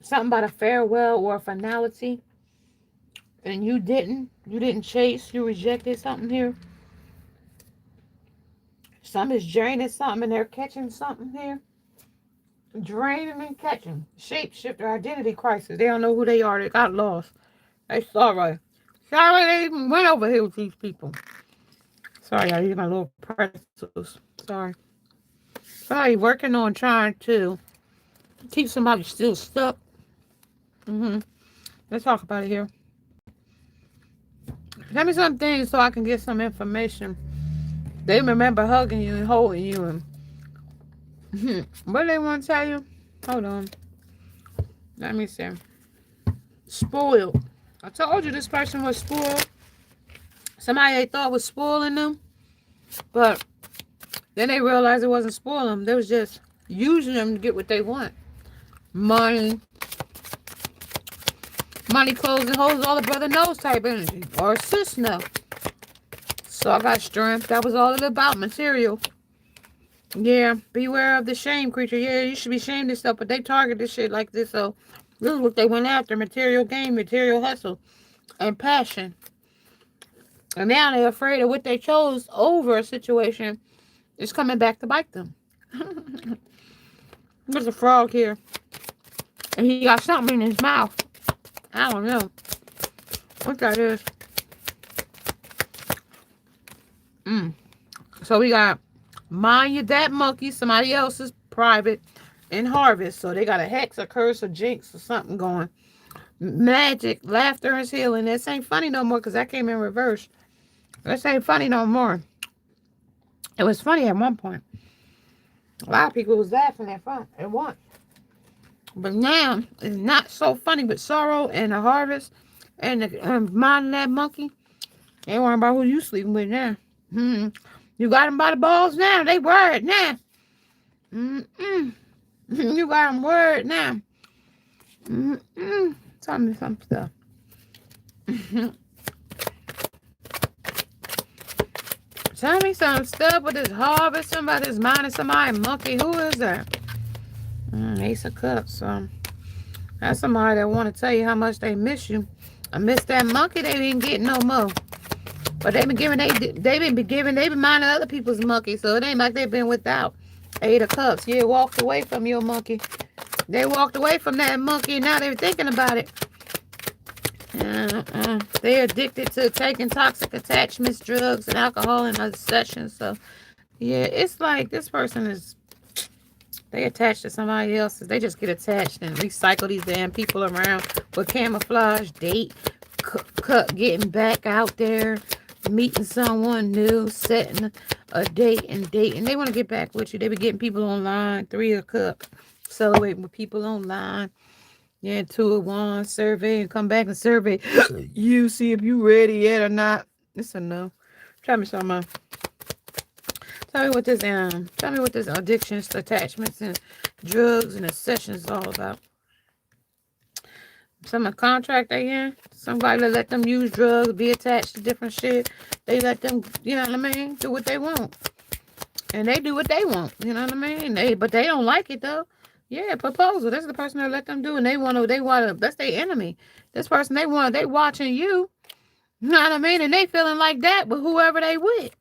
Something about a farewell or a finality. And you didn't chase, you rejected something here. Some is draining something and they're catching something here. Draining and catching. Shapeshifter identity crisis. They don't know who they are. They got lost. They sorry. Sorry they even went over here with these people. Sorry, I use my little pretzels. Sorry. Somebody working on trying to keep somebody still stuck. Let's talk about it here. Tell me some things so I can get some information. They remember hugging you and holding you. And what do they want to tell you? Hold on. Let me see. Spoiled. I told you this person was spoiled. Somebody they thought was spoiling them. But then they realized it wasn't spoiling them. They was just using them to get what they want. Money, clothes, and hoes, all the brother knows type energy. Or sis know. So I got strength. That was all it about. Material. Yeah. Beware of the shame creature. Yeah, you should be ashamed of stuff. But they target this shit like this. So this is what they went after. Material gain, material hustle, and passion. And now they're afraid of what they chose over a situation is coming back to bite them. There's a frog here. And he got something in his mouth. I don't know what that is. So we got mind your that monkey, somebody else's private, and harvest. So they got a hex, a curse, a jinx, or something going. Magic, laughter, and healing. This ain't funny no more because that came in reverse. This ain't funny no more. It was funny at one point. A lot of people was laughing at once. But now, it's not so funny with sorrow and the harvest and the mind of that monkey. They worrying about who you sleeping with now. Mm-hmm. You got them by the balls now. They worried now. Mm-mm. You got them worried now. Mm-mm. Tell me some stuff. Tell me some stuff with this harvest. Somebody's minding somebody monkey. Who is that? Ace of Cups. That's somebody that want to tell you how much they miss you. I miss that monkey. They didn't get no more. But they been minding other people's monkey. So it ain't like they've been without. 8 of Cups. You walked away from your monkey. They walked away from that monkey. And now they're thinking about it. They're addicted to taking toxic attachments, drugs, and alcohol in other sessions. So, yeah, it's like this person is, they attached to somebody else's. They just get attached and recycle these damn people around with camouflage, date, getting back out there, meeting someone new, setting a date and dating. They want to get back with you. They be getting people online, 3 of Cups, celebrating with people online. Yeah, 2 of Wands, survey, and come back and survey you, see if you ready yet or not. It's a no. Tell me something. Tell me what this addictions, attachments, and drugs and obsessions is all about. Some contract they in. Somebody that let them use drugs, be attached to different shit. They let them, you know what I mean, do what they want. And they do what they want, you know what I mean? But they don't like it though. Yeah, proposal. That's the person that let them do, and they want to. That's their enemy. This person they watching you. You know what I mean? And they feeling like that, but whoever they with,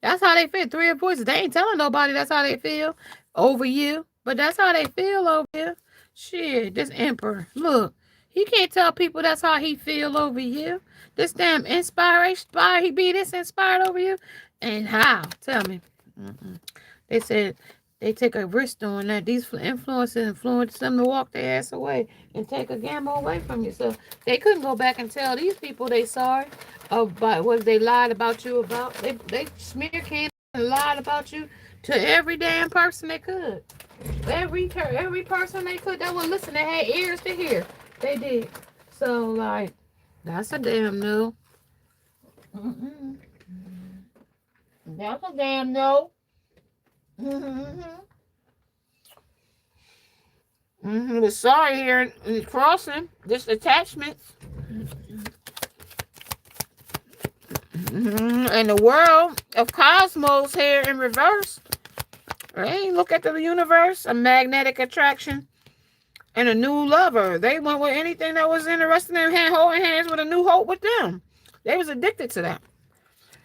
that's how they feel. 3 of Voices. They ain't telling nobody that's how they feel over you, but that's how they feel over you. Shit, this Emperor. Look, he can't tell people that's how he feel over you. This damn inspiration, he be this inspired over you, and how? Tell me. They said. They take a risk doing that. These influences influence them to walk their ass away and take a gamble away from you. So they couldn't go back and tell these people they sorry about what they lied about you about. They smear can and lied about you to every damn person they could. Every person they could that would listen, they had ears to hear. They did. So like, that's a damn no. That's a damn no. The sorry here in crossing, this attachments. And the world of cosmos here in reverse. Hey, look at the universe, a magnetic attraction, and a new lover. They went with anything that was interested in holding hands with a new hope with them. They was addicted to that.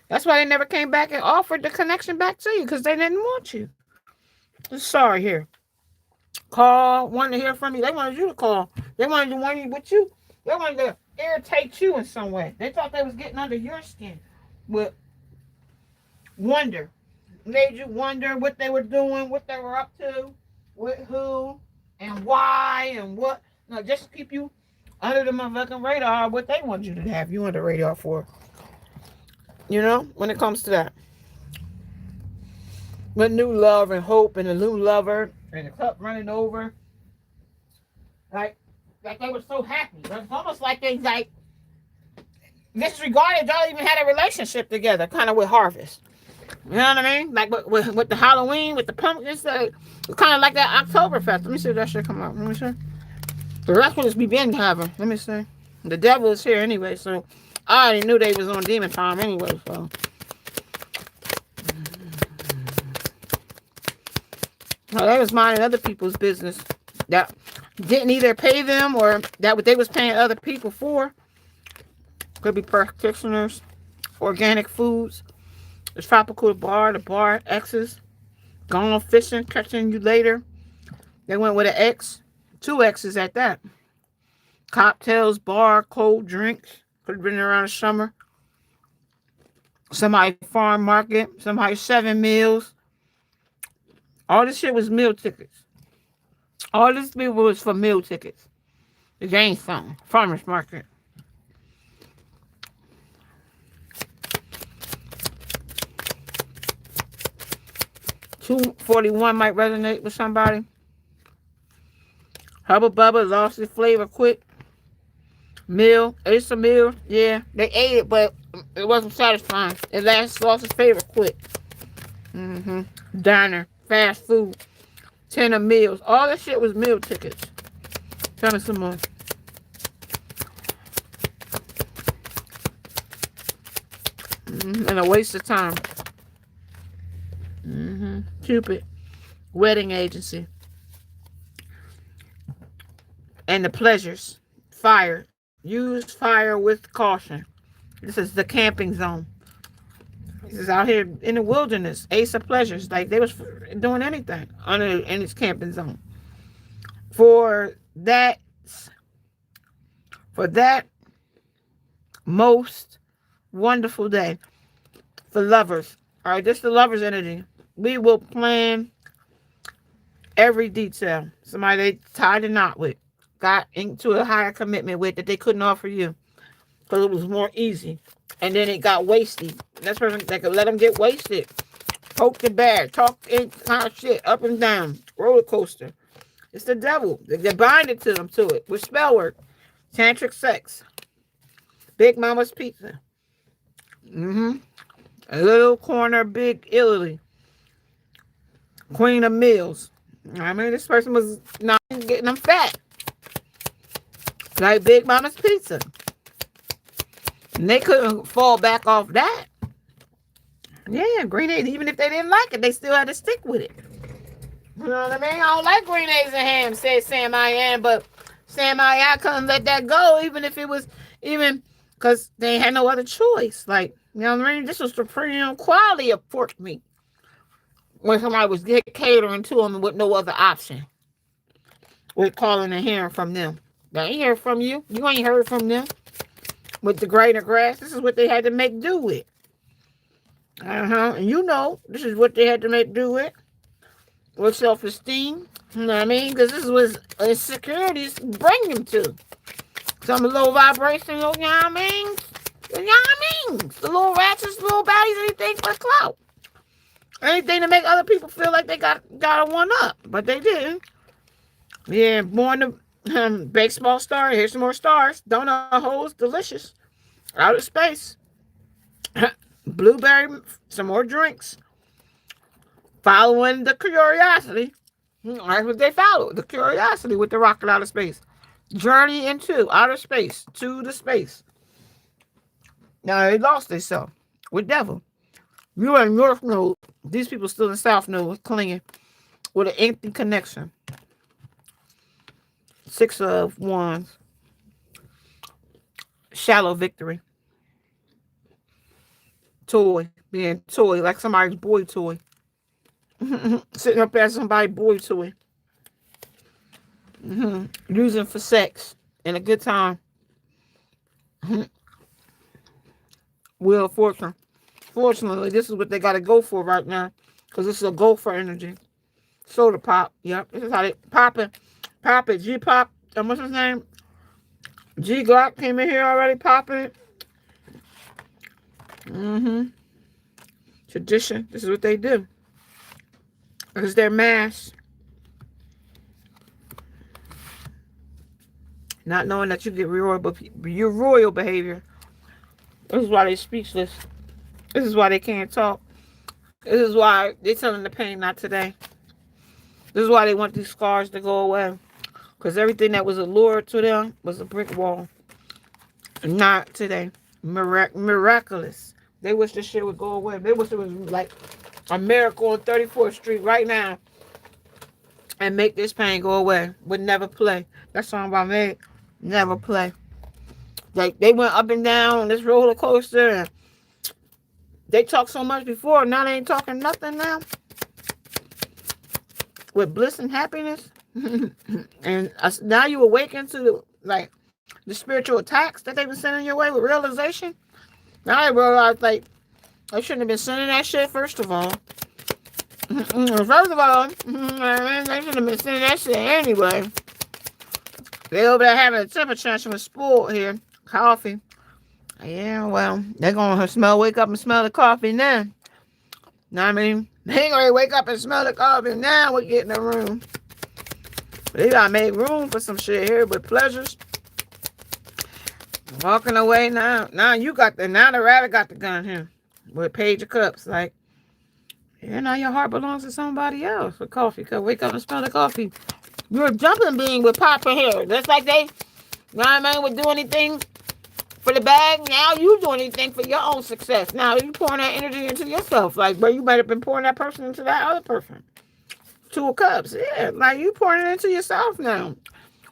That's why they never came back and offered the connection back to you, because they didn't want you. Sorry here. Call, wanted to hear from you. They wanted you to call. They wanted to want you with you. They wanted to irritate you in some way. They thought they was getting under your skin with wonder. Made you wonder what they were doing, what they were up to, with who, and why, and what. No, just to keep you under the motherfucking radar, what they want you to have you under the radar for. You know, when it comes to that. With new love and hope and a new lover and the cup running over. Like they were so happy. It's almost like they disregarded y'all even had a relationship together, kind of with Harvest. You know what I mean? Like with the Halloween, with the pumpkins, kind of like that Oktoberfest. Let me see if that shit come out. Let me see. The rest of us be been having. Let me see. The devil is here anyway, so I already knew they was on demon time anyway, so. Well, they was minding other people's business that didn't either pay them or that what they was paying other people for. Could be practitioners, organic foods, the tropical bar, the bar exes, gone fishing, catching you later. They went with an ex, 2 exes at that. Cocktails, bar, cold drinks. Could have been around the summer. Somebody farm market, somebody 7 meals. All this shit was meal tickets. All this people was for meal tickets. The game song, farmers market. 241 might resonate with somebody. Hubba Bubba lost its flavor quick. Meal, ate a meal. Yeah, they ate it, but it wasn't satisfying. It lost its flavor quick. Diner, fast food, 10 of meals. All that shit was meal tickets. Tell me some more. And a waste of time. Cupid, wedding agency. And the pleasures. Fire. Use fire with caution. This is the camping zone. This is out here in the wilderness. Ace of pleasures. Like they was doing anything in this camping zone. For that most wonderful day. For lovers. All right, this is the lovers energy. We will plan every detail. Somebody they tied a knot with. Got into a higher commitment with that they couldn't offer you. Because it was more easy. And then it got wasted. That's person they could let them get wasted. Poke the bear. Talk in kind of shit. Up and down. Roller coaster. It's the devil. They bind it to them to it. With spell work. Tantric sex. Big Mama's Pizza. A little corner, big Italy. Queen of Meals. I mean, this person was not getting them fat. Like Big Mama's Pizza. And they couldn't fall back off that. Yeah, green eggs. Even if they didn't like it, they still had to stick with it. You know what I mean? I don't like green eggs and ham, said Sam I am, but Sam I couldn't let that go, even if it was because they had no other choice. Like, you know what I mean? This was the premium quality of pork meat. When somebody was catering to them with no other option. With calling and hearing from them. They ain't hear from you. You ain't heard from them. With the grain of grass, this is what they had to make do with. And you know, this is what they had to make do with. With self-esteem. You know what I mean? Because this was insecurities bring them to. Some low vibration, you know what I mean? You know what I mean? The little ratchets, little baddies, anything for clout. Anything to make other people feel like they got a one up. But they didn't. Yeah, born to baseball star. Here's some more stars. Donut holes, delicious. Outer space. Blueberry, some more drinks. Following the curiosity. That's what they followed. The curiosity with the rocket outer space. Journey into outer space. To the space. Now they lost themselves. With devil. You are in North Node. These people still in South Node. Clinging. With an empty connection. 6 of Wands. Shallow victory. Toy. Being toy. Like somebody's boy toy. Sitting up as somebody's boy toy. Using for sex. And a good time. Wheel of Fortune. Fortunately, this is what they got to go for right now. Because this is a go for energy. Soda pop. Yep. This is how they pop it. Pop it. G-pop. What's his name? G-Glock came in here already popping it. Tradition. This is what they do. This is their mask. Not knowing that you get your royal behavior. This is why they're speechless. This is why they can't talk. This is why they're telling the pain not today. This is why they want these scars to go away. Because everything that was a lure to them was a brick wall. Not today. Miraculous. They wish this shit would go away. They wish it was like a miracle on 34th Street right now. And make this pain go away. Would never play. That song by me. Never play. Like they went up and down on this roller coaster. And they talked so much before. Now they ain't talking nothing now. With bliss and happiness. And now you awaken to the spiritual attacks that they've been sending your way with realization. Now I realize I shouldn't have been sending that shit first of all. First of all, they shouldn't have been sending that shit anyway. They over there having a temper tantrum with spoiled here. Coffee. Yeah, well, they're gonna wake up and smell the coffee now. Know what I mean? They ain't gonna wake up and smell the coffee. Now we get in the room. They gotta make room for some shit here with pleasures. Walking away now. Now the rabbit got the gun here. With Page of Cups. Like, yeah, now your heart belongs to somebody else with coffee. Cause wake up and smell the coffee. You're a jumping bean with popping hair. Just like they, you know what I mean, would do anything for the bag. Now you doing anything for your own success. Now you pouring that energy into yourself. Like, where you might have been pouring that person into that other person. Two of Cups. Yeah, like you pouring it into yourself now.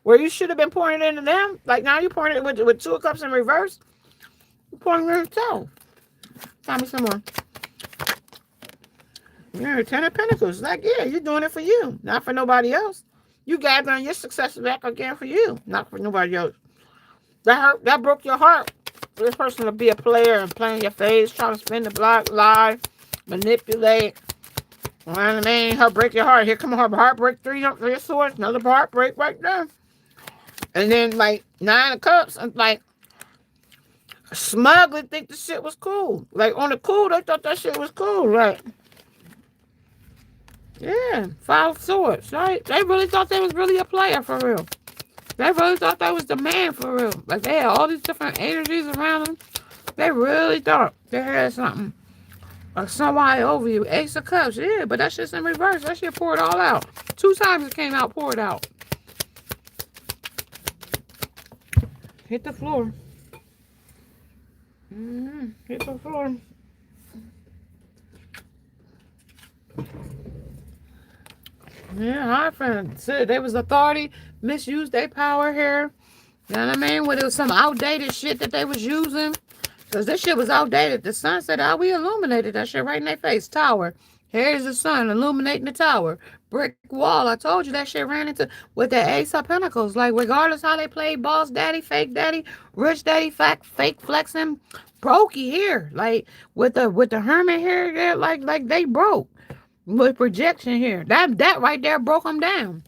Where you should have been pouring it into them. Like now you pouring it with Two of Cups in reverse. You pouring it into yourself. Tell me some more. Yeah, Ten of Pentacles. Like, yeah, you're doing it for you. Not for nobody else. You gathering your success back again for you. Not for nobody else. That broke your heart. For this person to be a player and playing your face, trying to spin the block, lie, manipulate. You know what I mean? Her break your heart. Here come her heartbreak. Three of Swords. Another heartbreak right there. And then like Nine of Cups. And like smugly think the shit was cool. Like on the cool, they thought that shit was cool. Right? Yeah. Five of Swords. Right? They really thought they was really a player for real. They really thought that was the man for real. Like they had all these different energies around them. They really thought they had something. Or somebody over you. Ace of Cups. Yeah, but that shit's in reverse. That shit poured all out. 2 times it came out, poured out. Hit the floor. Hit the floor. Yeah, my friend said they was authority, misused their power here. You know what I mean? When it was some outdated shit that they was using. Because this shit was outdated. The sun said, oh, we illuminated that shit right in their face. Tower. Here's the sun illuminating the tower. Brick wall. I told you that shit ran into with the Ace of Pentacles. Like, regardless how they played boss daddy, rich daddy, fake flexing, brokey here. Like, with the hermit here, like they broke. With projection here. That right there broke them down.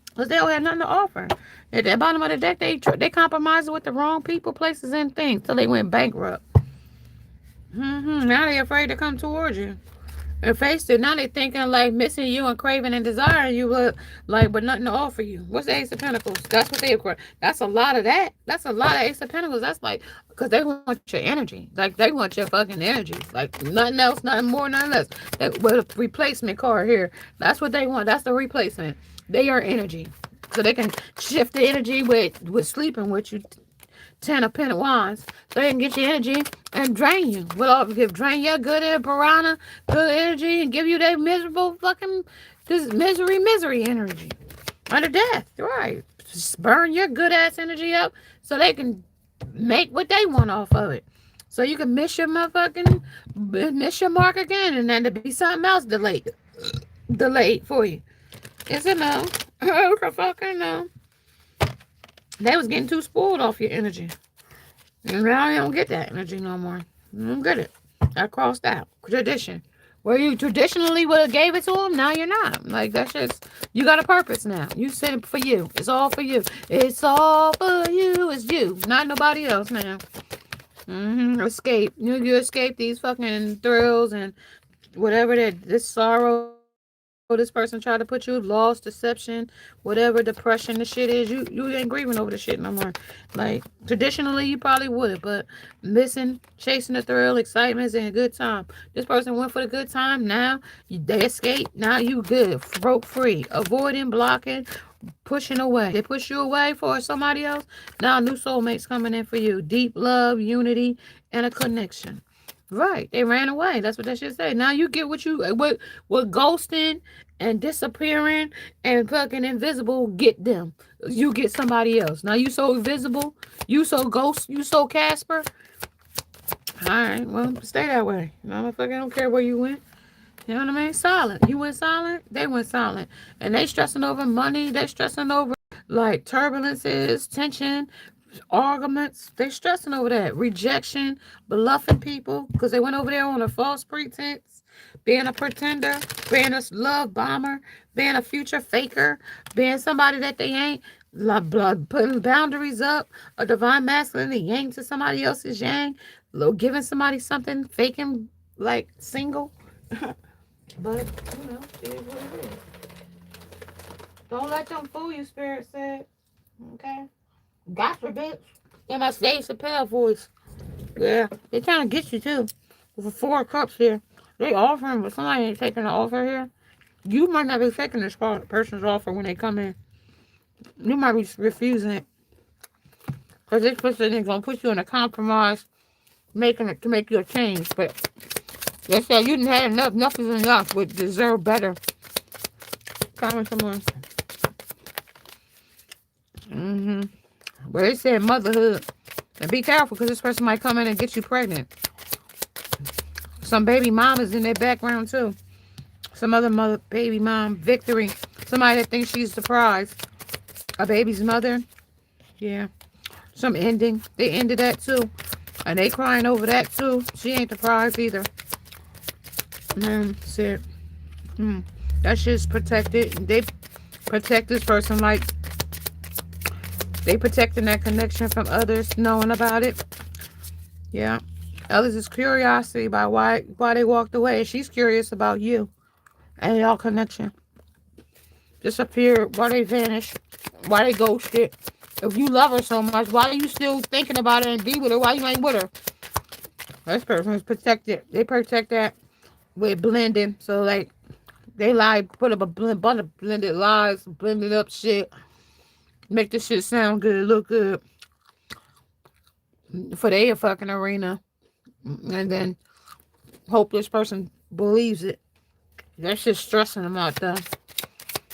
Because they don't have nothing to offer. At the bottom of the deck, they compromised with the wrong people, places, and things till they went bankrupt. Now they're afraid to come towards you. And face it, now they thinking like missing you and craving and desiring you, but nothing to offer you. What's the Ace of Pentacles? That's what they acquire. That's a lot of that. That's a lot of Ace of Pentacles. That's like, because they want your energy. Like, they want your fucking energy. Like, nothing else, nothing more, nothing less. With a replacement card here. That's what they want. That's the replacement. They are energy. So they can shift the energy with sleeping with you. 10 of Wands, so they can get your energy and drain you. Drain your good piranha, good energy, and give you that miserable fucking, this misery energy. Under death, right. Just burn your good ass energy up so they can make what they want off of it. So you can miss your mark again, and then to be something else delayed for you. It's a no. It's a fucking no. They was getting too spoiled off your energy. And now you don't get that energy no more. You don't get it. That crossed out. Tradition. Where you traditionally would have gave it to them, now you're not. Like, that's just, you got a purpose now. You said it for you. It's all for you. It's all for you. It's you. Not nobody else now. Escape. You escape these fucking thrills and whatever this sorrow this person tried to put you, loss, deception, whatever depression the shit is, you ain't grieving over the shit no more. Like, traditionally you probably would, but missing, chasing the thrill, excitement, and a good time. This person went for the good time. Now they escape. Now you good, broke free, avoiding, blocking, pushing away. They push you away for somebody else. Now new soulmates coming in for you. Deep love, unity, and a connection. Right, they ran away. That's what that shit say. Now you get what ghosting and disappearing and fucking invisible get them. You get somebody else. Now you so invisible, you so ghost, you so Casper. All right, well, stay that way. I don't care where you went. You know what I mean? Silent. You went silent, they went silent. And they stressing over money. They stressing over like turbulences, tension, arguments. They stressing over that. Rejection, bluffing people because they went over there on a false pretense, being a pretender, being a love bomber, being a future faker, being somebody that they ain't, putting boundaries up, a divine masculine, yang to somebody else's yang, giving somebody something, faking like single. But, you know, it is what it is. Don't let them fool you, Spirit said. Okay? Gotcha, bitch. In my Dave Chappelle voice. Yeah. They trying to get you, too. With the 4 cups here. They offering, but somebody ain't taking the offer here. You might not be taking this person's offer when they come in. You might be refusing it. Because this person is going to put you in a compromise, making it to make you a change. But they said you didn't have enough. Enough is enough. But deserve better. Coming someone. But they said motherhood. And be careful because this person might come in and get you pregnant. Some baby mamas in their background too. Some other baby mom, victory. Somebody that thinks she's surprised. A baby's mother. Yeah. Some ending. They ended that too. And they crying over that too. She ain't surprised either. Man, said, that shit's protected. They protect this person like they protecting that connection from others knowing about it. Yeah. Others is curiosity about why they walked away. She's curious about you and y'all connection. Disappeared, why they vanished, why they ghosted. If you love her so much, why are you still thinking about her and be with her? Why you ain't with her? This person is protected. They protect that with blending. So like they lie, put up a bunch of blended lies, blended up shit. Make this shit sound good, look good. For their fucking arena. And then hope this person believes it. That's just stressing them out though.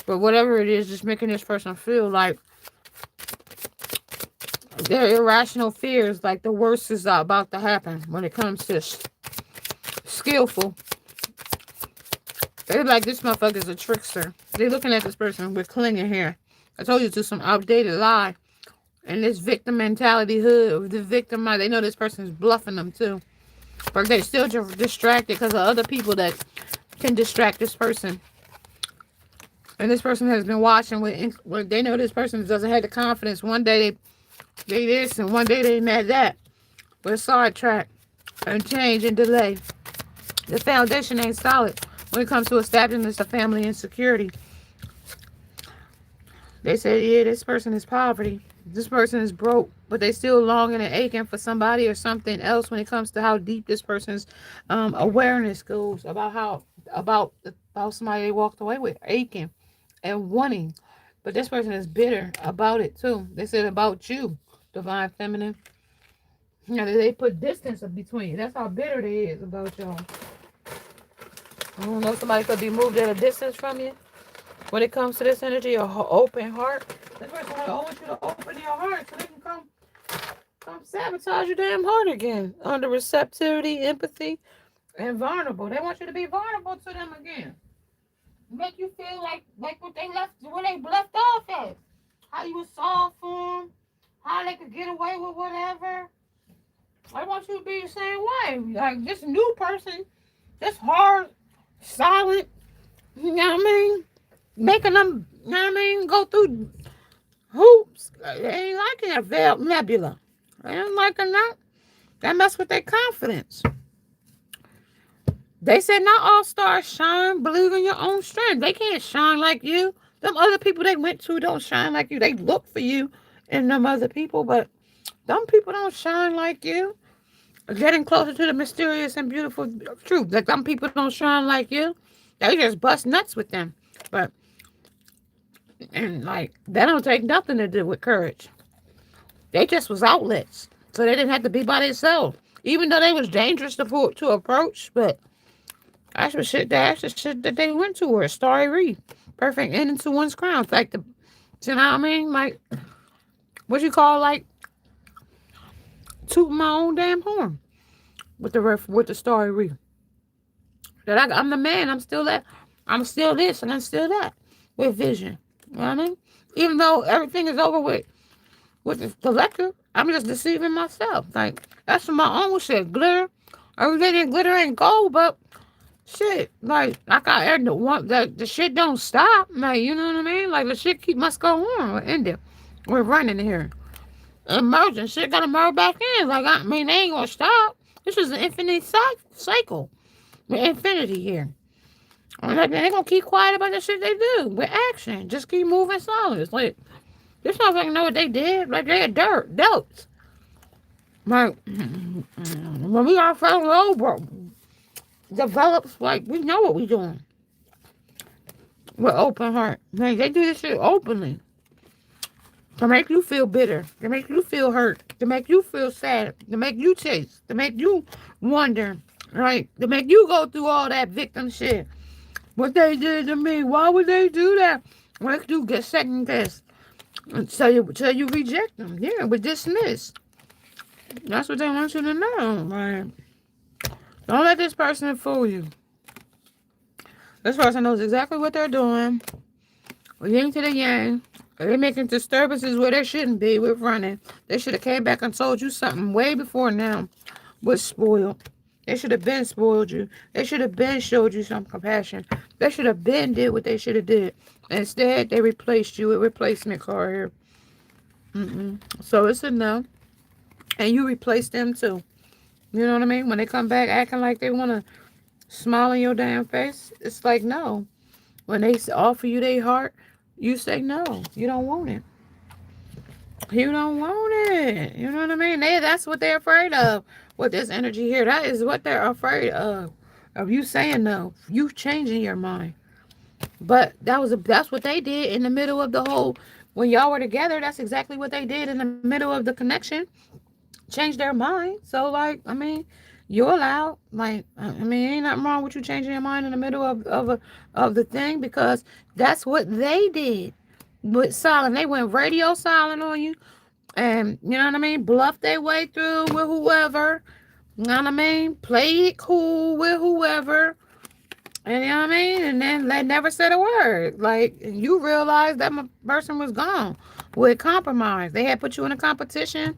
But whatever it is, just making this person feel like their irrational fears, like the worst is about to happen when it comes to skillful. They're like, this motherfucker's a trickster. They're looking at this person with clinging hair. I told you to some outdated lie. And this victim mentality hood, the victim, they know this person is bluffing them too. But they're still distracted because of other people that can distract this person. And this person has been watching with they know this person doesn't have the confidence. One day they this and one day they mad that. But sidetrack and change and delay. The foundation ain't solid when it comes to establishing this family and security. They said, yeah, this person is poverty. This person is broke, but they still longing and aching for somebody or something else when it comes to how deep this person's awareness goes about somebody they walked away with, aching and wanting. But this person is bitter about it too. They said about you, divine feminine. You know, they put distance between you. That's how bitter they is about y'all. I don't know, somebody could be moved at a distance from you. When it comes to this energy, your open heart, this person wants you to open your heart so they can come sabotage your damn heart again. Under receptivity, empathy, and vulnerable. They want you to be vulnerable to them again. Make you feel like what they left off at. How you was soft for them. How they could get away with whatever. I want you to be the same way. Like this new person, this hard, silent, you know what I mean? Making them, you know what I mean, go through hoops. They ain't liking that veiled nebula. They ain't liking that. That mess with their confidence. They said not all stars shine. Believe in your own strength. They can't shine like you. Them other people they went to don't shine like you. They look for you in them other people, but them people don't shine like you. Getting closer to the mysterious and beautiful truth. Like them people don't shine like you. They just bust nuts with them. But and like that don't take nothing to do with courage. They just was outlets, so they didn't have to be by themselves. Even though they was dangerous to approach, but that's the shit that they went to. Or a starry reef, perfect ending to one's crown. It's like you know what I mean? Like what you call like tooting my own damn horn with the starry reef. That I'm the man. I'm still that. I'm still this and I'm still that with vision. You know what I mean? Even though everything is over with the collector, I'm just deceiving myself. Like, that's my own shit. Glitter. Everything in glitter ain't gold, but shit. Like I the shit don't stop. Like, you know what I mean? Like, the shit must go on. We're ending. We're running here. Emerging. Shit gotta merge back in. Like, I mean, they ain't gonna stop. This is an infinite cycle. We're infinity here. I'm like, they're gonna keep quiet about the shit they do with action. Just keep moving slowly. It's like this motherfucker know what they did. Like they adults. Like when we got fell over, develops like we know what we doing. With open heart. Like they do this shit openly. To make you feel bitter, to make you feel hurt, to make you feel sad, to make you chase, to make you wonder, right? To make you go through all that victim shit. What they did to me, why would they do that? Make you get second guess. So you reject them. Yeah, but dismiss. That's what they want you to know. Right? Don't let this person fool you. This person knows exactly what they're doing. Yin to the yang. They're making disturbances where they shouldn't be with running. They should have came back and told you something way before now was spoiled. They should have been spoiled you. They should have been showed you some compassion. They should have been did what they should have did. Instead, they replaced you with replacement card here. So it's a no. And you replace them too. You know what I mean? When they come back acting like they want to smile in your damn face, it's like no. When they offer you their heart, you say no. You don't want it. You don't want it. You know what I mean? That's what they're afraid of with this energy here. That is what they're afraid of. Of you saying no. You changing your mind. But that's what they did in the middle of the whole when y'all were together. That's exactly what they did in the middle of the connection. Change their mind. So like, I mean, you're allowed. Like, I mean, ain't nothing wrong with you changing your mind in the middle of the thing because that's what they did with silent. They went radio silent on you, and you know what I mean. Bluff their way through with whoever. You know what I mean. Play it cool with whoever. And you know what I mean? And then they never said a word. Like, you realized that my person was gone with compromise. They had put you in a competition.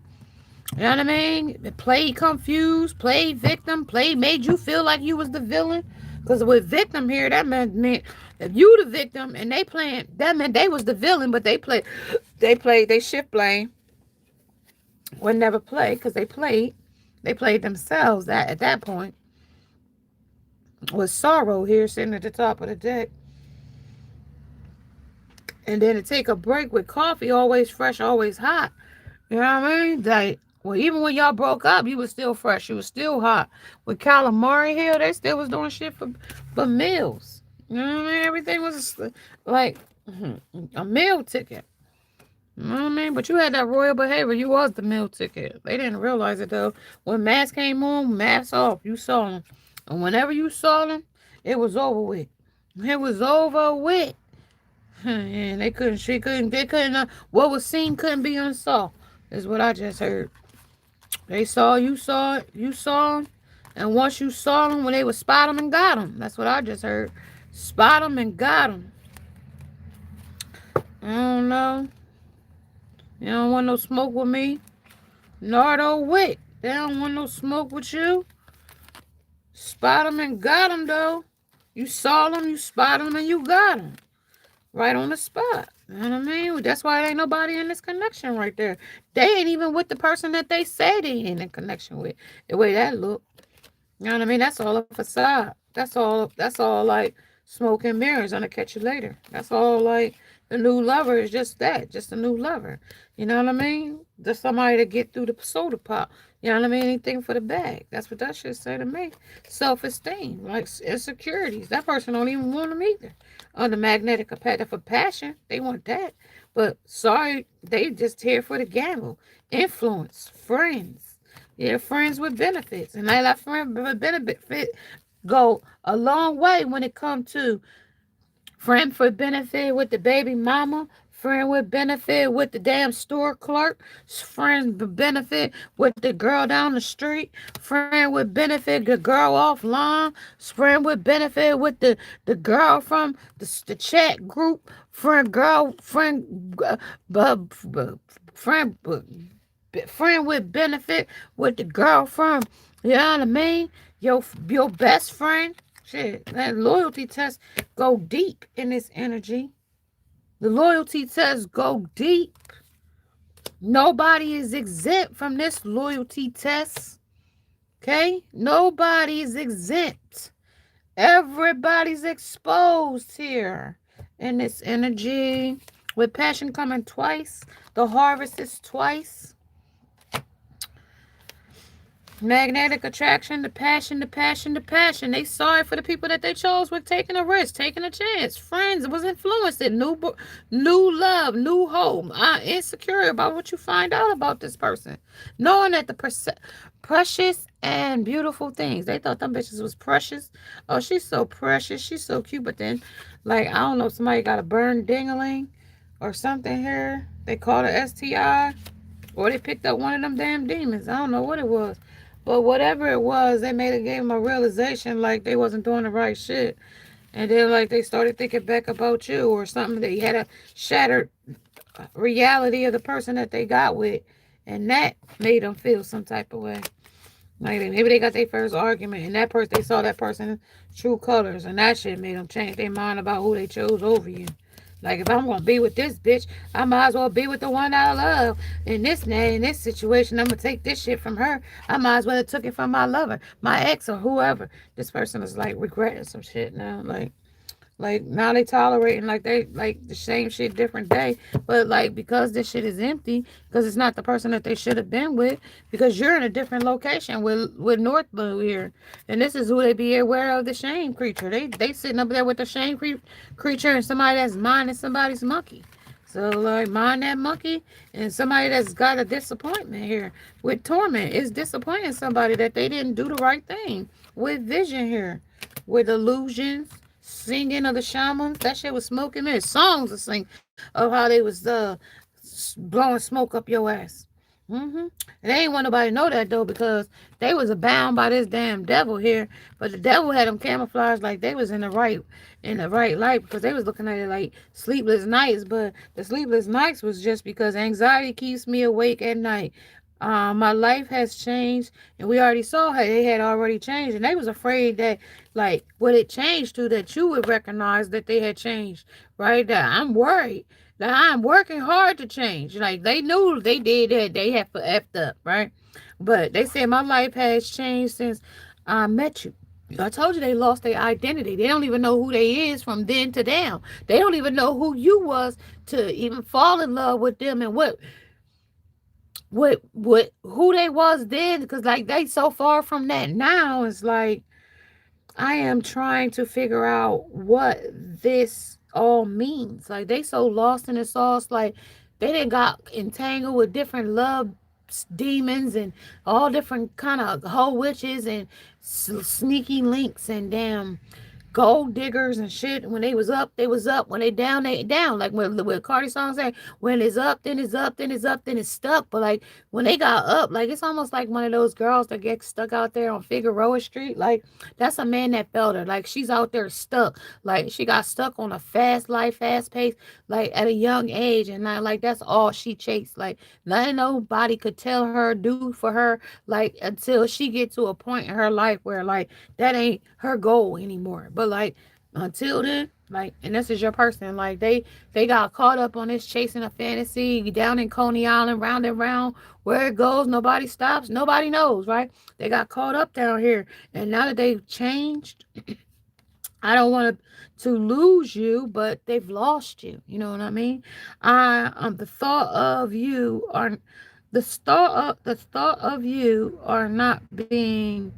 You know what I mean? They played confused, played victim, made you feel like you was the villain. Because with victim here, that meant if you the victim and they playing, that meant they was the villain, but they shift blame. Would never play because they played themselves at that point. With sorrow here sitting at the top of the deck. And then to take a break with coffee, always fresh, always hot. You know what I mean? Like, well, even when y'all broke up, you was still fresh. You was still hot. With calamari here, they still was doing shit for meals. You know what I mean? Everything was like a meal ticket. You know what I mean? But you had that royal behavior. You was the meal ticket. They didn't realize it, though. When masks came on, masks off. You saw them. And whenever you saw them, it was over with. It was over with. And they couldn't, what was seen couldn't be unsaw, is what I just heard. They saw, you saw it, you saw them. And once you saw them, when they would spot them and got them. That's what I just heard. Spot them and got them. I don't know. You don't want no smoke with me. Nardo Wick. They don't want no smoke with you. Spot them and got them, though. You saw them, you spot them, and you got them. Right on the spot. You know what I mean? That's why there ain't nobody in this connection right there. They ain't even with the person that they say they ain't in connection with. The way that look. You know what I mean? That's all a facade. That's all like smoke and mirrors. Gonna catch you later. That's all like the new lover is just that. Just a new lover. You know what I mean? Just somebody to get through the soda pop. You know what I mean? Anything for the bag. That's what that should say to me. Self-esteem. Like insecurities. That person don't even want them either. On the magnetic competitive for passion, they want that. But sorry, they just here for the gamble. Influence. Friends. Yeah, friends with benefits. And I let friends with benefit go a long way when it comes to friend for benefit with the baby mama, friend with benefit with the damn store clerk, friend with benefit with the girl down the street, friend with benefit the girl offline, friend with benefit with the girl from the chat group, friend with benefit with the girl from, you know what I mean? Your best friend. Shit, that loyalty test go deep in this energy. The loyalty test go deep. Nobody is exempt from this loyalty test. Okay? Nobody is exempt. Everybody's exposed here in this energy. With passion coming twice, the harvest is twice. Magnetic attraction, the passion, the passion, the passion. They sorry for the people that they chose with taking a risk, taking a chance. Friends was influenced. New love, new hope. Insecure about what you find out about this person. Knowing that the precious and beautiful things. They thought them bitches was precious. Oh, she's so precious. She's so cute. But then, like, I don't know, somebody got a burned dingaling or something here. They called it STI. Or they picked up one of them damn demons. I don't know what it was. But whatever it was, they made it gave them a realization like they wasn't doing the right shit. And then like they started thinking back about you or something. They had a shattered reality of the person that they got with. And that made them feel some type of way. Like maybe they got their first argument and that person they saw that person's true colors and that shit made them change their mind about who they chose over you. Like if I'm gonna be with this bitch, I might as well be with the one I love. In this situation, I'm gonna take this shit from her. I might as well have took it from my lover, my ex, or whoever. This person is like regretting some shit now. Like now they tolerating like they like the same shit different day, but like because this shit is empty, because it's not the person that they should have been with, because you're in a different location with North Blue here, and this is who they be aware of the shame creature. They sitting up there with the shame creature and somebody that's minding somebody's monkey. So like mind that monkey and somebody that's got a disappointment here with torment is disappointing somebody that they didn't do the right thing with vision here with illusions singing of the shamans. That shit was smoking. There's songs to sing of how they was blowing smoke up your ass. Mm-hmm. And they ain't want nobody to know that though because they was bound by this damn devil here. But the devil had them camouflaged like they was in the right light because they was looking at it like sleepless nights. But the sleepless nights was just because anxiety keeps me awake at night. My life has changed, and we already saw how they had already changed, and they was afraid that like what it changed to that you would recognize that they had changed, right? That I'm worried that I'm working hard to change. Like they knew they did that, they had effed up, right? But they said my life has changed since I met you. I told you they lost their identity. They don't even know who they is from then to now. They don't even know who you was to even fall in love with them and what who they was then because like they so far from that now. It's like I am trying to figure out what this all means. Like they so lost in the sauce. Like they didn't got entangled with different love demons and all different kind of hoe witches and sneaky links and damn gold diggers and shit. When they was up, they was up. When they down. Like when Cardi song say, when it's up, then it's up, then it's up, then it's stuck. But like when they got up, like it's almost like one of those girls that get stuck out there on Figueroa Street. Like that's a man that felt her. Like she's out there stuck. Like she got stuck on a fast life, fast pace, like at a young age. And like that's all she chased. Like nothing nobody could tell her, do for her, like until she get to a point in her life where like that ain't her goal anymore. But like until then, like, and this is your person, like they got caught up on this chasing a fantasy down in Coney Island, round and round, where it goes, nobody stops, nobody knows, right? They got caught up down here, and now that they've changed, I don't want to lose you, but they've lost you. You know what I mean? The thought of you are the thought of you are not being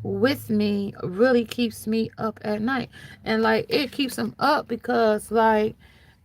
with me really keeps me up at night. And like it keeps them up because like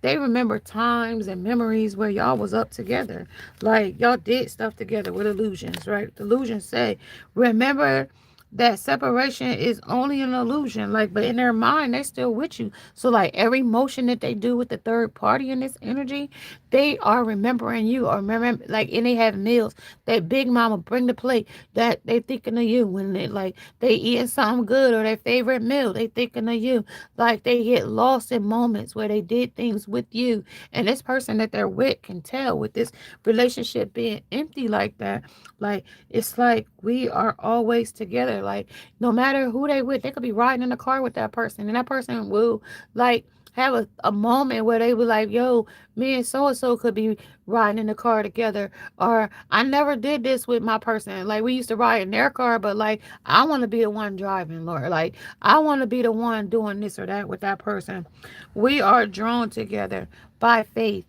they remember times and memories where y'all was up together. Like y'all did stuff together with illusions, right? The illusions say, remember that separation is only an illusion. Like, but in their mind, they still with you. So like every motion that they do with the third party in this energy, they are remembering you or remember like and they have meals. That big mama bring the plate that they thinking of you when they eating something good or their favorite meal, they thinking of you. Like they get lost in moments where they did things with you. And this person that they're with can tell with this relationship being empty like that. Like it's like we are always together. Like no matter who they with, they could be riding in the car with that person, and that person will like have a moment where they be like, yo, me and so could be riding in the car together. Or I never did this with my person. Like we used to ride in their car, but like I want to be the one driving, Lord. Like I want to be the one doing this or that with that person. We are drawn together by faith.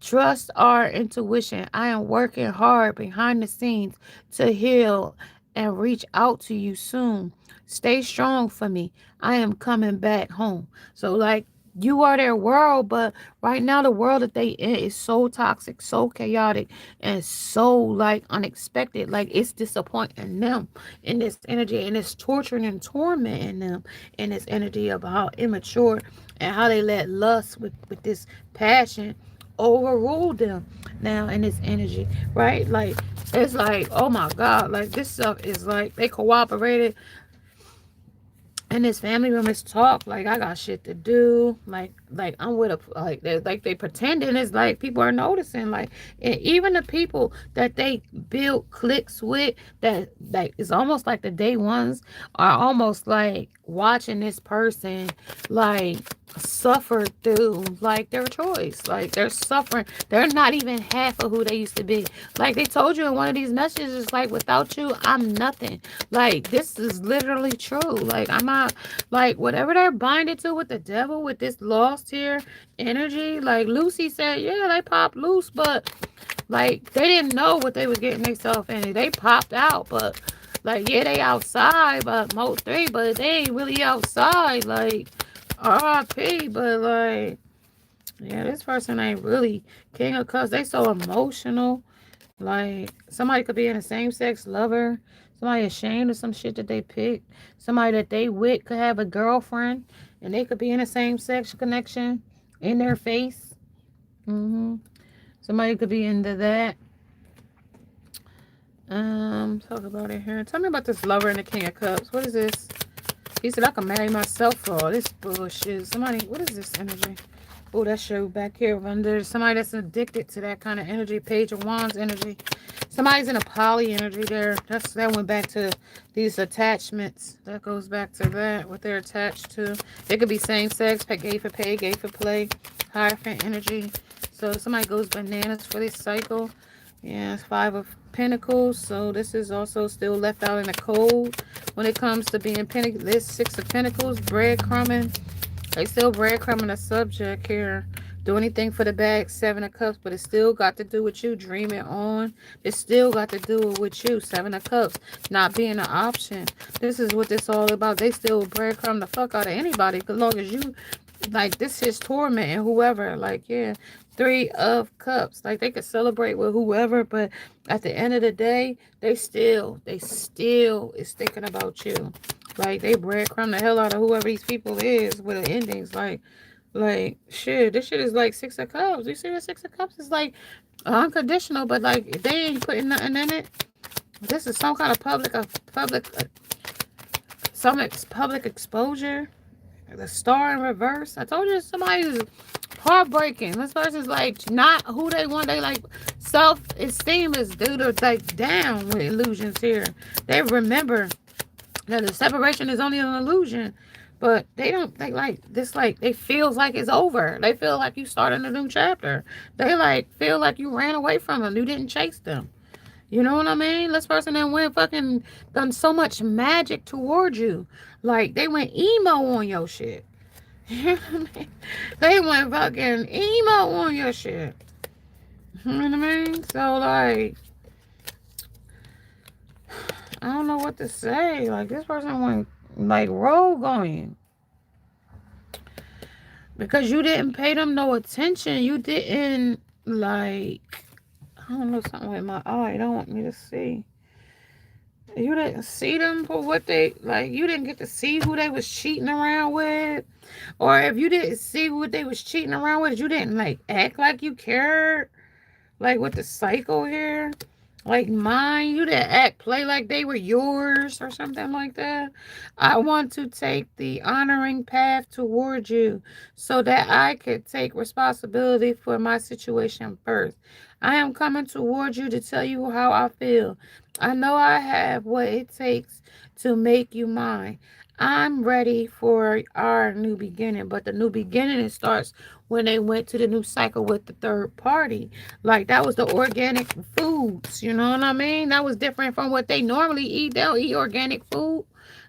Trust our intuition. I am working hard behind the scenes to heal and reach out to you soon. Stay strong for me. I am coming back home. So, like, you are their world, but right now, the world that they in is so toxic, so chaotic, and so like unexpected. Like, it's disappointing them in this energy, and it's torturing and tormenting them in this energy of how immature and how they let lust with this passion overruled them now in this energy, right? Like it's like, oh my God, like this stuff is like they cooperated and his family members talk like I got shit to do, like I'm with a like they pretending it's like people are noticing, like, and even the people that they build cliques with that like it's almost like the day ones are almost like watching this person like suffer through like their choice, like they're suffering, they're not even half of who they used to be. Like they told you in one of these messages, like without you I'm nothing. Like this is literally true. Like I'm not like whatever they're binded to with the devil with this lost here energy. Like Lucy said, yeah, they popped loose, but like they didn't know what they was getting themselves in. They popped out, but like yeah, they outside, but most three, but they ain't really outside. Like R.I.P. But like yeah, this person ain't really King of Cups. They so emotional. Like somebody could be in a same sex lover. Somebody ashamed of some shit that they picked. Somebody that they with could have a girlfriend and they could be in a same sex connection in their face. Somebody could be into that. Talk about it here. Tell me about this lover and the King of Cups. What is this? He said I can marry myself for all this bullshit. Somebody, what is this energy? Oh, that's your back here under somebody that's addicted to that kind of energy. Page of Wands energy. Somebody's in a poly energy there. That went back to these attachments. That goes back to that, what they're attached to. It could be same sex, gay for pay, gay for play, Hierophant energy. So somebody goes bananas for this cycle. Yeah, it's Five of Pentacles. So this is also still left out in the cold when it comes to being this Six of Pentacles, breadcrumbing. They still breadcrumbing the subject here. Do anything for the bag, Seven of Cups, but it still got to do with you dreaming on. It still got to do with you, Seven of Cups, not being an option. This is what this all about. They still breadcrumb the fuck out of anybody as long as you, like, this is tormenting whoever. Like, yeah, Three of Cups. Like, they could celebrate with whoever, but at the end of the day, they still is thinking about you. Like, they breadcrumb the hell out of whoever these people is with the endings. Like, shit, this shit is like Six of Cups. You see the Six of Cups is like unconditional, but like, they ain't putting nothing in it. This is some kind of public exposure. The Star in reverse. I told you somebody's heartbreaking. This person's like not who they want. They like self-esteem is due to like down with illusions here. They remember that the separation is only an illusion, but they don't like this. Like they feels like it's over. They feel like you started a new chapter. They like feel like you ran away from them. You didn't chase them. You know what I mean? This person that went fucking done so much magic towards you. Like they went emo on your shit. You know what I mean? They went fucking emo on your shit. You know what I mean? So like I don't know what to say. Like this person went like rogue on you. Because you didn't pay them no attention. You didn't like I don't know, something with my eye. I don't want me to see. You didn't see them for what they like. You didn't get to see who they was cheating around with, or if you didn't see what they was cheating around with, you didn't like act like you cared. Like with the cycle here, like mine, you didn't play like they were yours or something like that. I want to take the honoring path towards you so that I could take responsibility for my situation first. I am coming towards you to tell you how I feel. I know I have what it takes to make you mine. I'm ready for our new beginning, but the new beginning it starts when they went to the new cycle with the third party. Like that was the organic foods, you know what I mean? That was different from what they normally eat. They'll eat organic food.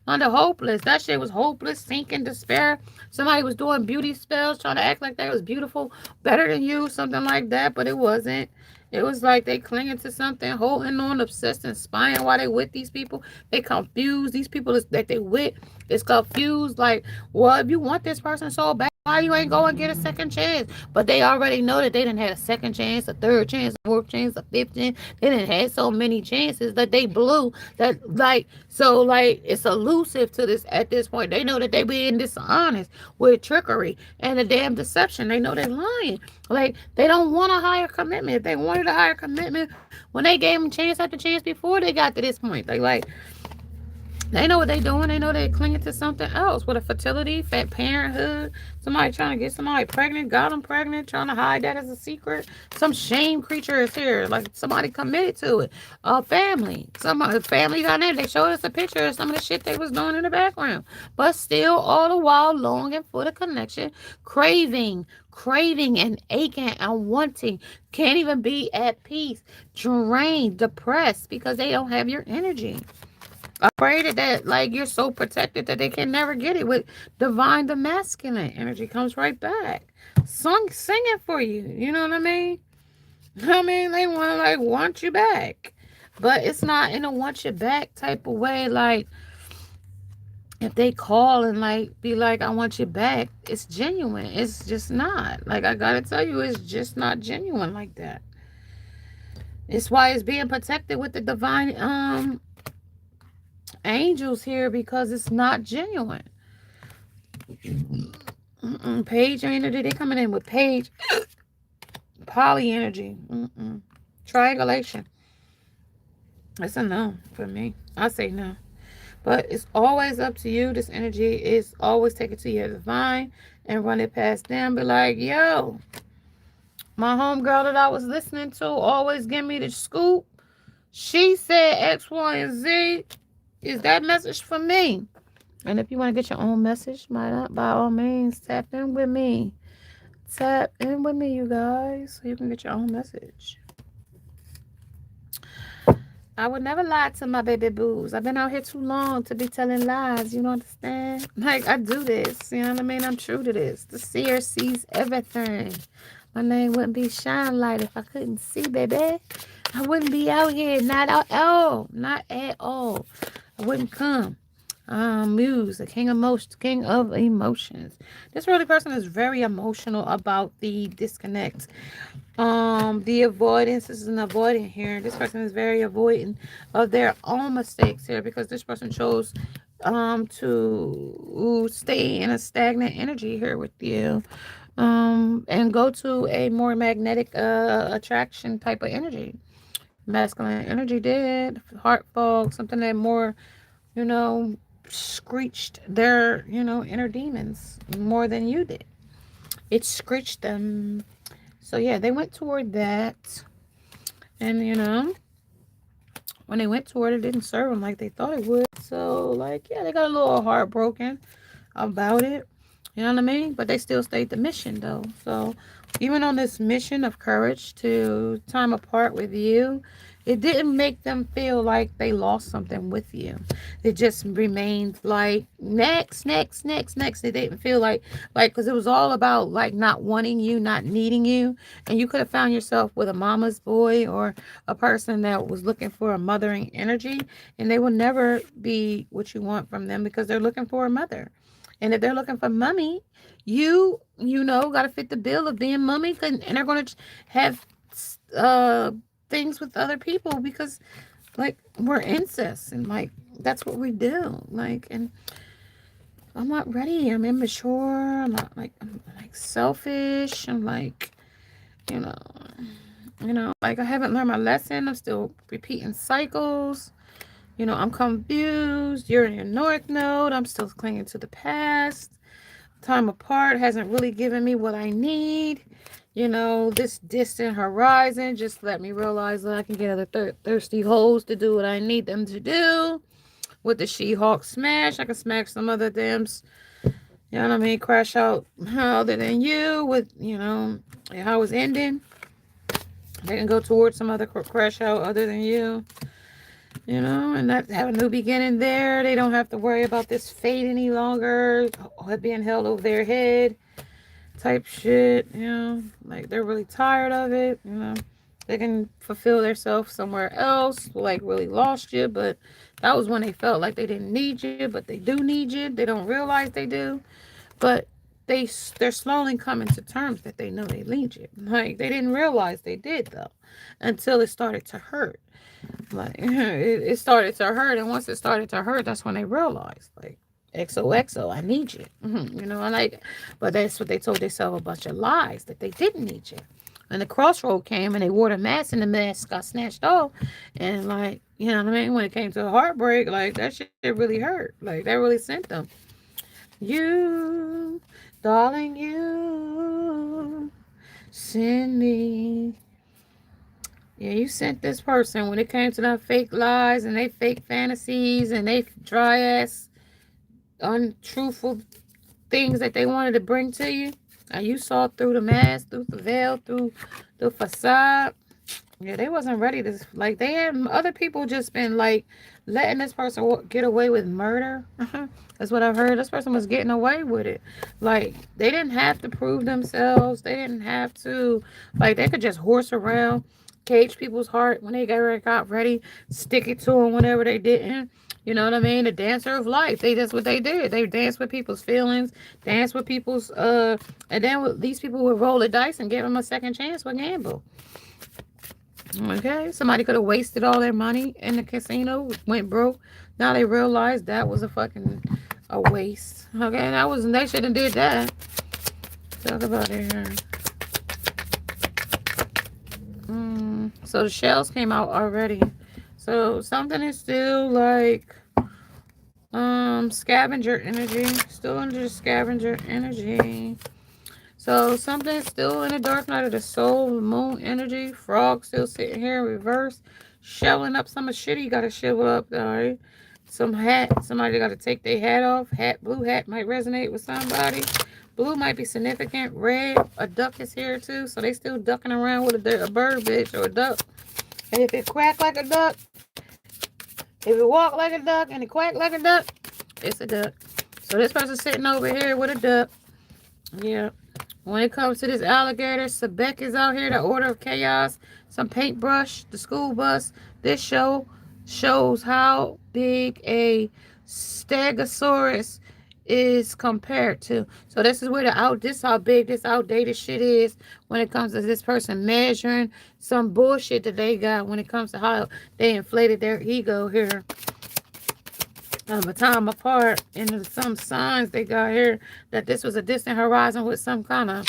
Under hopeless. That shit was hopeless, sinking, despair. Somebody was doing beauty spells, trying to act like they was beautiful, better than you, something like that, but it wasn't. It was like they clinging to something, holding on, obsessed, and spying while they with these people. They confused. These people that they with is confused. Like, well, if you want this person so bad, why you ain't go and get a second chance? But they already know that they didn't have a second chance, a third chance, a fourth chance, a fifth chance. They didn't have so many chances that they blew. That like so like it's elusive to this at this point. They know that they being dishonest with trickery and a damn deception. They know they're lying. Like they don't want a higher commitment. If they wanted a higher commitment, when they gave them chance after chance before they got to this point, they know what they doing. They know they're clinging to something else with a fertility, fat parenthood. Somebody trying to get somebody pregnant, got them pregnant, trying to hide that as a secret. Some shame creature is here. Like somebody committed to it. A family. Somebody family got in. They showed us a picture of some of the shit they was doing in the background. But still all the while longing for the connection, craving and aching and wanting. Can't even be at peace. Drained, depressed because they don't have your energy, afraid of that, like you're so protected that they can never get it. With divine, the masculine energy comes right back, singing for you. You know what I mean? I mean, they want to like want you back, but it's not in a want you back type of way. Like if they call and like be like, I want you back, it's genuine. It's just not. Like I gotta tell you, it's just not genuine like that. It's why it's being protected with the divine angels here, because it's not genuine. Page energy, they coming in with page, poly energy, triangulation. It's a no for me. I say no. But it's always up to you. This energy is always take it to your divine and run it past them. Be like, yo, my homegirl that I was listening to always give me the scoop. She said X, Y, and Z. Is that message for me? And if you want to get your own message, by all means, tap in with me. Tap in with me, you guys, so you can get your own message. I would never lie to my baby boos. I've been out here too long to be telling lies. You know understand? Like, I do this. You know what I mean? I'm true to this. The seer sees everything. My name wouldn't be shine light if I couldn't see, baby. I wouldn't be out here. Not at all. Not at all. I wouldn't come. Muse, the king of emotions. This really person is very emotional about the disconnect. The avoidance. This is an avoidant here. This person is very avoidant of their own mistakes here, because this person chose to stay in a stagnant energy here with you. And go to a more magnetic attraction type of energy. Masculine energy did heart fog, something that more, you know, screeched their, inner demons more than you did. It screeched them. So yeah, they went toward that. And when they went toward it, didn't serve them like they thought it would. So like, yeah, they got a little heartbroken about it. You know what I mean? But they still stayed the mission though. So even on this mission of courage to time apart with you, it didn't make them feel like they lost something with you. It just remained like next, next, next, next. They didn't feel like, because it was all about like not wanting you, not needing you. And you could have found yourself with a mama's boy or a person that was looking for a mothering energy. And they will never be what you want from them, because they're looking for a mother. And if they're looking for mommy, got to fit the bill of being mommy. And they're going to have things with other people, because like we're incest, and like that's what we do. Like, and I'm not ready. I'm immature. I'm not like, I'm like selfish. I'm like, you know, like I haven't learned my lesson. I'm still repeating cycles. I'm confused. You're in your north node. I'm still clinging to the past. Time apart hasn't really given me what I need. This distant horizon just let me realize that I can get other thirsty hoes to do what I need them to do. with the She-Hulk smash. I can smash some other dams. You know what I mean? Crash out other than you with, how it's ending. They can go towards some other crash out other than you. And that have a new beginning there. They don't have to worry about this fate any longer, being held over their head type shit, like they're really tired of it, they can fulfill themselves somewhere else, like really lost you, but that was when they felt like they didn't need you, but they do need you. They don't realize they do, but they're slowly coming to terms that they know they need you. Like they didn't realize they did though, until it started to hurt. Like it started to hurt, and once it started to hurt, that's when they realized, like, XOXO, I need you. But that's what they told themselves, a bunch of lies, that they didn't need you. And the crossroad came and they wore the mask and the mask got snatched off. And like, when it came to a heartbreak, like that shit really hurt. Like that really sent them. You, darling, you send me. Yeah, you sent this person when it came to them fake lies and they fake fantasies and they dry ass untruthful things that they wanted to bring to you. And you saw through the mask, through the veil, through the facade. Yeah, they wasn't ready to, like, they had other people just been like letting this person get away with murder. That's what I've heard. This person was getting away with it. Like, they didn't have to prove themselves. They didn't have to, like, they could just horse around, cage people's heart when they got ready, stick it to them whenever they didn't. You know what I mean? The dancer of life. That's what they did. They danced with people's feelings, danced with people's, and then these people would roll the dice and give them a second chance with gamble. Okay, somebody could have wasted all their money in the casino, went broke. Now they realized that was a waste. Okay, they shouldn't have did that. Talk about it here. So the shells came out already. So something is still like scavenger energy. Still under scavenger energy. So something still in the dark night of the soul, moon energy. Frog still sitting here in reverse. Shoveling up some shit. You gotta shovel up, alright. Some hat. Somebody gotta take their hat off. Blue hat might resonate with somebody. Blue might be significant. Red, a duck is here too. So they still ducking around with a bird bitch or a duck. And if it quack like a duck, if it walk like a duck and it quack like a duck, it's a duck. So this person's sitting over here with a duck. Yeah. When it comes to this alligator, Sebek is out here, the Order of Chaos, some paintbrush, the school bus. This shows how big a Stegosaurus is compared to. So this is where how big this outdated shit is when it comes to this person measuring some bullshit that they got when it comes to how they inflated their ego here. A time apart, and some signs they got here that this was a distant horizon with some kind of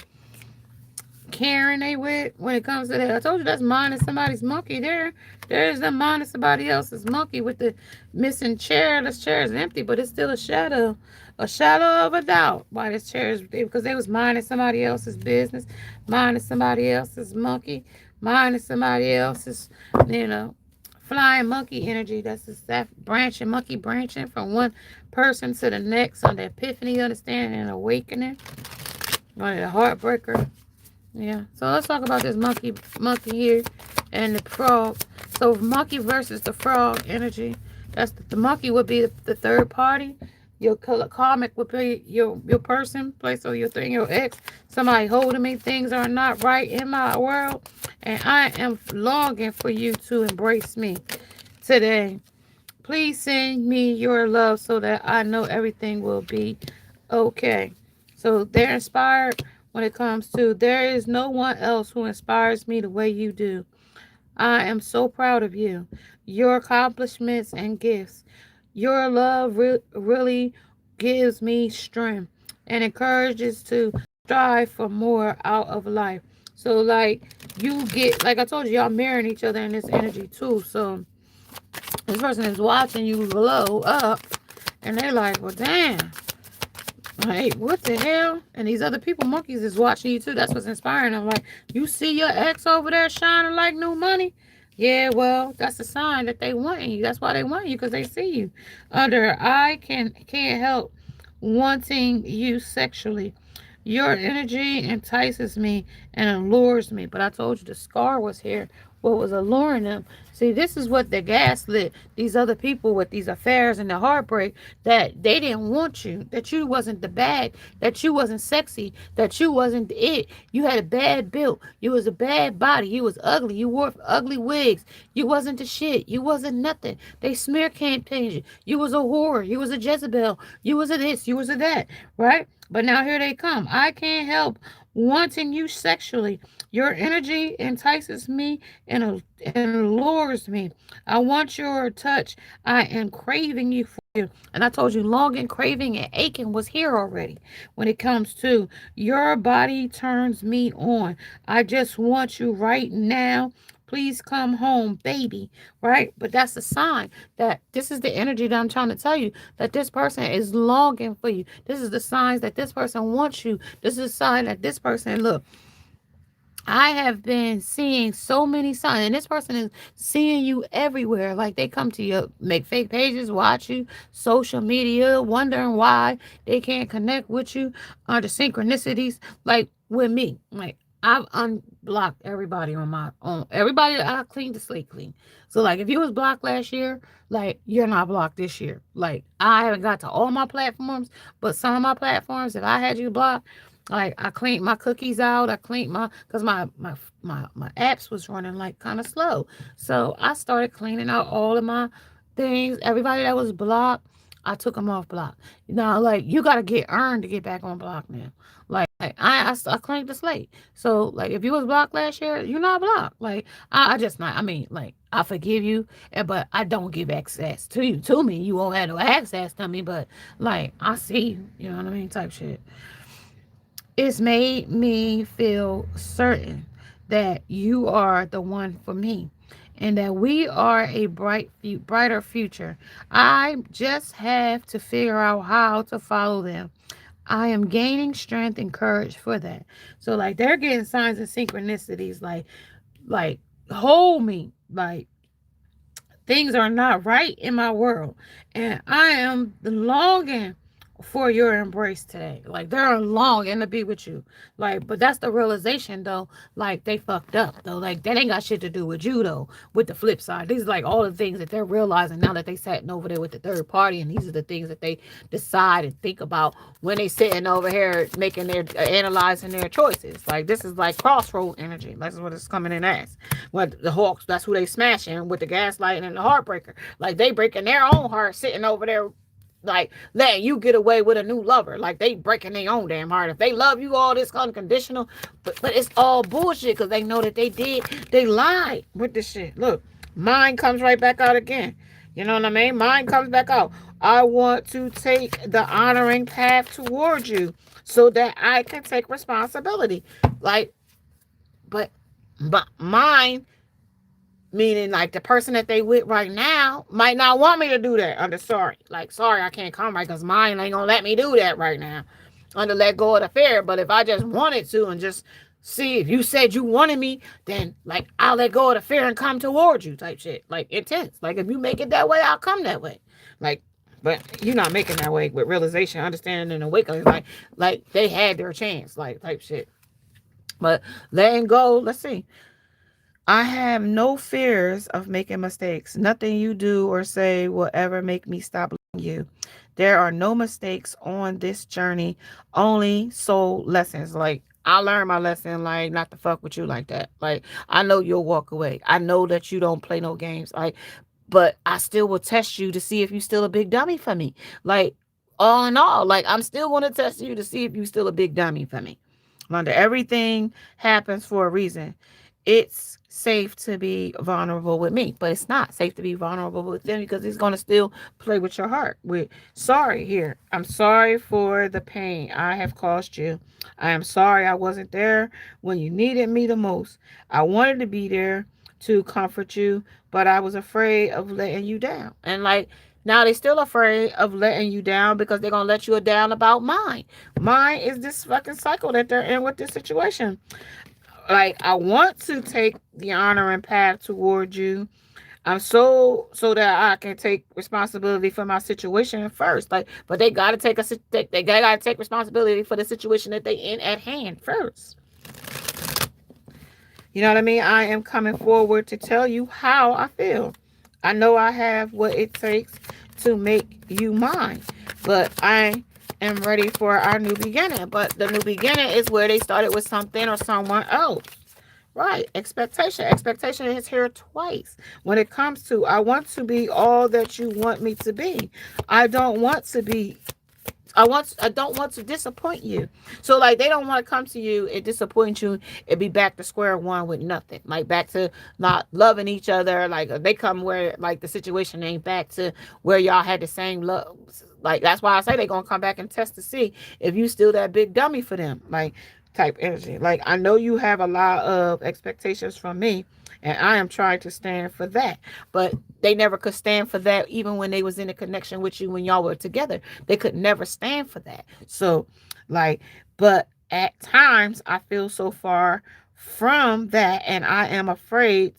caring they with when it comes to that. I told you that's minus somebody's monkey there. There's the minus somebody else's monkey with the missing chair. This chair is empty, but it's still a shadow of a doubt why this chair is, because they was minding somebody else's business, minding somebody else's monkey, minding somebody else's, flying monkey energy. That's just that monkey branching from one person to the next on the epiphany, understanding, and awakening. On the heartbreaker. Yeah. So let's talk about this monkey here and the frog. So monkey versus the frog energy. That's the monkey would be the third party. Your karmic would be your person, place or your thing, your ex. Somebody holding me. Things are not right in my world. And I am longing for you to embrace me today. Please send me your love so that I know everything will be okay. So they're inspired when it comes to, there is no one else who inspires me the way you do. I am so proud of you, your accomplishments and gifts. Your love really gives me strength and encourages to strive for more out of life. So like you get, like I told you, y'all mirroring each other in this energy too. So this person is watching you glow up and they're like, well, damn. Like, what the hell? And these other people, monkeys, is watching you too. That's what's inspiring them. Like, you see your ex over there shining like new money? Yeah, well, that's a sign that they want you. That's why they want you, because they see you. Under I can't help wanting you sexually. Your energy entices me and allures me. But I told you the scar was here. What was alluring them? See, this is what they gaslit these other people with these affairs and the heartbreak, that they didn't want you, that you wasn't the bag, that you wasn't sexy, that you wasn't it. You had a bad build. You was a bad body. You was ugly. You wore ugly wigs. You wasn't the shit. You wasn't nothing. They smear campaigned you. You was a whore. You was a Jezebel. You was a this. You was a that. Right? But now here they come. I can't help wanting you sexually. Your energy entices me and allures me. I want your touch. I am craving you for you. And I told you, longing, craving, and aching was here already. When it comes to your body turns me on. I just want you right now. Please come home, baby. Right? But that's a sign that this is the energy that I'm trying to tell you, that this person is longing for you. This is the signs that this person wants you. This is a sign that this person, look, I have been seeing so many signs, and this person is seeing you everywhere. Like they come to you, make fake pages, watch you, social media, wondering why they can't connect with you, or the synchronicities. Like with me, like I've unblocked everybody on my own. Everybody I clean the slate clean. So like if you was blocked last year, like you're not blocked this year. Like I haven't got to all my platforms, but some of my platforms, if I had you blocked, like I cleaned my cookies out. I cleaned because my apps was running like kind of slow. So I started cleaning out all of my things. Everybody that was blocked, I took them off block. Now, like you gotta get earned to get back on block now. I cleaned the slate. So like if you was blocked last year, you're not blocked. Like I just not. I mean, like I forgive you, but I don't give access to you to me. You won't have no access to me, but like I see you. You know what I mean? Type shit. It's made me feel certain that you are the one for me and that we are a brighter future. I just have to figure out how to follow them. I am gaining strength and courage for that. So like they're getting signs and synchronicities like hold me, like things are not right in my world. And I am longing for your embrace today. Like they're longing to be with you. Like, but that's the realization though. Like they fucked up though. Like that ain't got shit to do with you though. With the flip side, these are like all the things that they're realizing now that they sat over there with the third party, and these are the things that they decide and think about when they sitting over here making their analyzing their choices. Like this is like crossroad energy. That's what it's coming in as. What the Hawks, that's who they smashing with the gaslighting and the heartbreaker. Like they breaking their own heart sitting over there, like letting you get away with a new lover. Like they breaking their own damn heart. If they love you all this unconditional, but it's all bullshit because they know that they lied with this shit. Look, mine comes right back out again. You know what I mean? Mine comes back out. I want to take the honoring path towards you so that I can take responsibility. Like, but mine, meaning like the person that they with right now might not want me to do that under sorry. Like, sorry, I can't come right because mine ain't gonna let me do that right now. Under let go of the fear. But if I just wanted to and just see if you said you wanted me, then like I'll let go of the fear and come towards you type shit. Like intense. Like if you make it that way, I'll come that way. Like, but you're not making that way with realization, understanding, and awakening. Like they had their chance, like type shit. But letting go, let's see. I have no fears of making mistakes. Nothing you do or say will ever make me stop loving you. There are no mistakes on this journey, only soul lessons. Like, I learned my lesson, like, not to fuck with you like that. Like, I know you'll walk away. I know that you don't play no games. Like, but I still will test you to see if you still a big dummy for me. Like, all in all, like, I'm still going to test you to see if you still a big dummy for me. Wonder, everything happens for a reason. It's safe to be vulnerable with me, but it's not safe to be vulnerable with them because he's going to still play with your heart. With sorry here. I'm sorry for the pain I have caused you. I am sorry I wasn't there when you needed me the most. I wanted to be there to comfort you, but I was afraid of letting you down. And like now they still afraid of letting you down because they're gonna let you down about mine. Mine is this fucking cycle that they're in with this situation. like I want to take the honoring path toward you. I'm so that I can take responsibility for my situation first. Like, but they gotta take they gotta take responsibility for the situation that they in at hand first. You know what I mean? I am coming forward to tell you how I feel. I know I have what it takes to make you mine, but I am ready for our new beginning. But the new beginning is where they started with something or someone else. Right. Expectation. Expectation is here twice. When it comes to, I want to be all that you want me to be. I don't want to be I don't want to disappoint you. So like they don't want to come to you and disappoint you and be back to square one with nothing. Like back to not loving each other. Like they come where like the situation ain't back to where y'all had the same love. Like that's why I say they're gonna come back and test to see if you still that big dummy for them. Like type energy. Like I know you have a lot of expectations from me and I am trying to stand for that. But they never could stand for that even when they was in a connection with you when y'all were together. They could never stand for that. So like, but at times I feel so far from that and I am afraid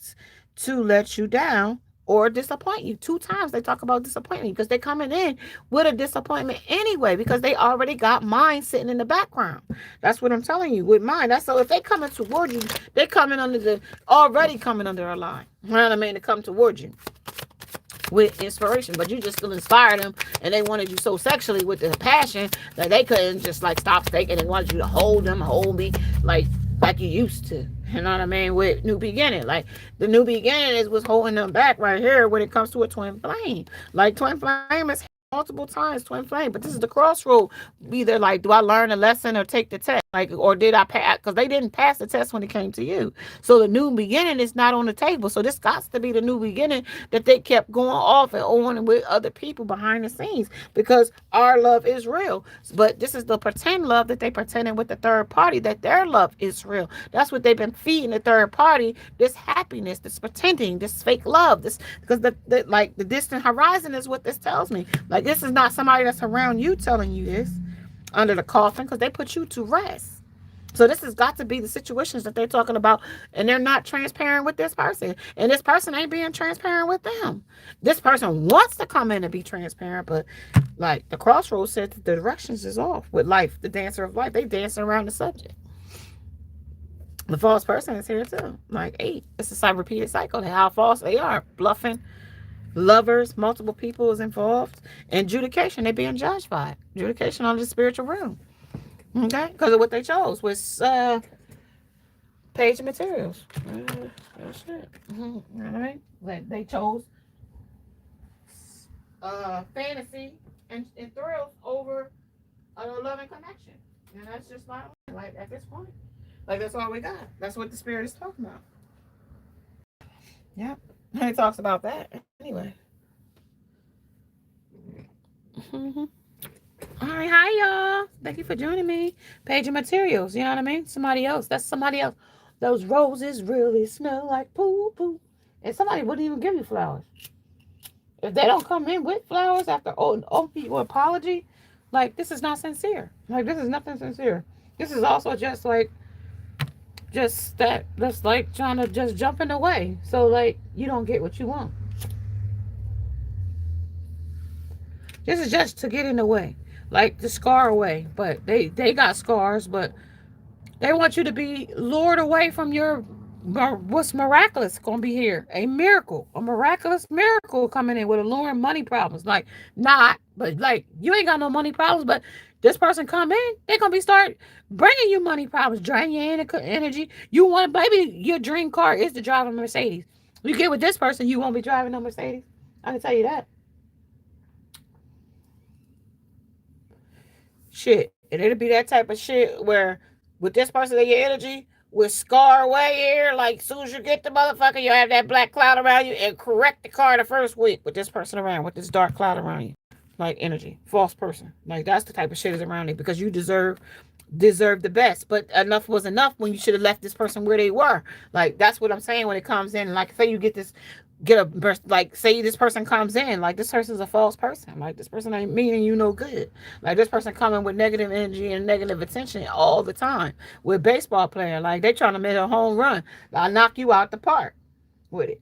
to let you down or disappoint you. 2 times they talk about disappointment because they're coming in with a disappointment anyway because they already got mine sitting in the background. That's what I'm telling you with mine. That's so if they coming toward you, they coming under the already coming under a line. You know what I mean? To come toward you with inspiration, but you just still inspired them and they wanted you so sexually with the passion that they couldn't just like stop thinking. They wanted you to hold them, hold me like you used to. You know what I mean? With new beginning. Like the new beginning is what's holding them back right here when it comes to a twin flame. Like twin flame is multiple times twin flame, but this is the crossroad. Either like, do I learn a lesson or take the test? Like, or did I pass? Because they didn't pass the test when it came to you. So the new beginning is not on the table. So this got to be the new beginning that they kept going off and on with other people behind the scenes because our love is real. But this is the pretend love that they pretending with the third party that their love is real. That's what they've been feeding the third party. This happiness, this pretending, this fake love. This because the distant horizon is what this tells me. Like this is not somebody that's around you telling you this under the coffin because they put you to rest. So this has got to be the situations that they're talking about and they're not transparent with this person. And this person ain't being transparent with them. This person wants to come in and be transparent, but like the crossroads said that the directions is off with life, the dancer of life. They dancing around the subject. The false person is here too. Like 8. It's a repeated cycle. How false they are. Bluffing. Lovers, multiple people is involved. Adjudication, they're being judged by it. Adjudication on the spiritual realm. Okay? Because of what they chose was page of materials. That's it. All right? Like they chose fantasy and thrills over a loving connection. And that's just not like at this point. Like that's all we got. That's what the spirit is talking about. Yep. He talks about that anyway. Mm-hmm. All right, hi y'all. Thank you for joining me. Page of materials. You know what I mean? Somebody else. That's somebody else. Those roses really smell like poo poo. And somebody wouldn't even give you flowers. If they don't come in with flowers after your apology, like this is not sincere. Like this is nothing sincere. This is also just like that's like trying to just jump in the way. So like you don't get what you want. This is just to get in the way. Like the scar away. But they got scars, but they want you to be lured away from your what's miraculous gonna be here. A miracle. A miraculous miracle coming in with alluring money problems. Like not, but like you ain't got no money problems, but this person come in, they're gonna be start bringing you money problems, drain your energy. You want, baby, your dream car is to drive a Mercedes. You get with this person, you won't be driving no Mercedes. I can tell you that. Shit, and it'll be that type of shit where with this person, your energy will scar away here. Like, as soon as you get the motherfucker, you'll have that black cloud around you and correct the car the first week with this person around, with this dark cloud around you. Like, energy. False person. Like, that's the type of shit is around you because you deserve the best. But enough was enough when you should have left this person where they were. Like, that's what I'm saying when it comes in. Like, say you get this get a, like, say this person comes in, like this person's a false person, like this person ain't meaning you no good, like this person coming with negative energy and negative attention all the time. With baseball player, like they trying to make a home run, I'll knock you out the park with it,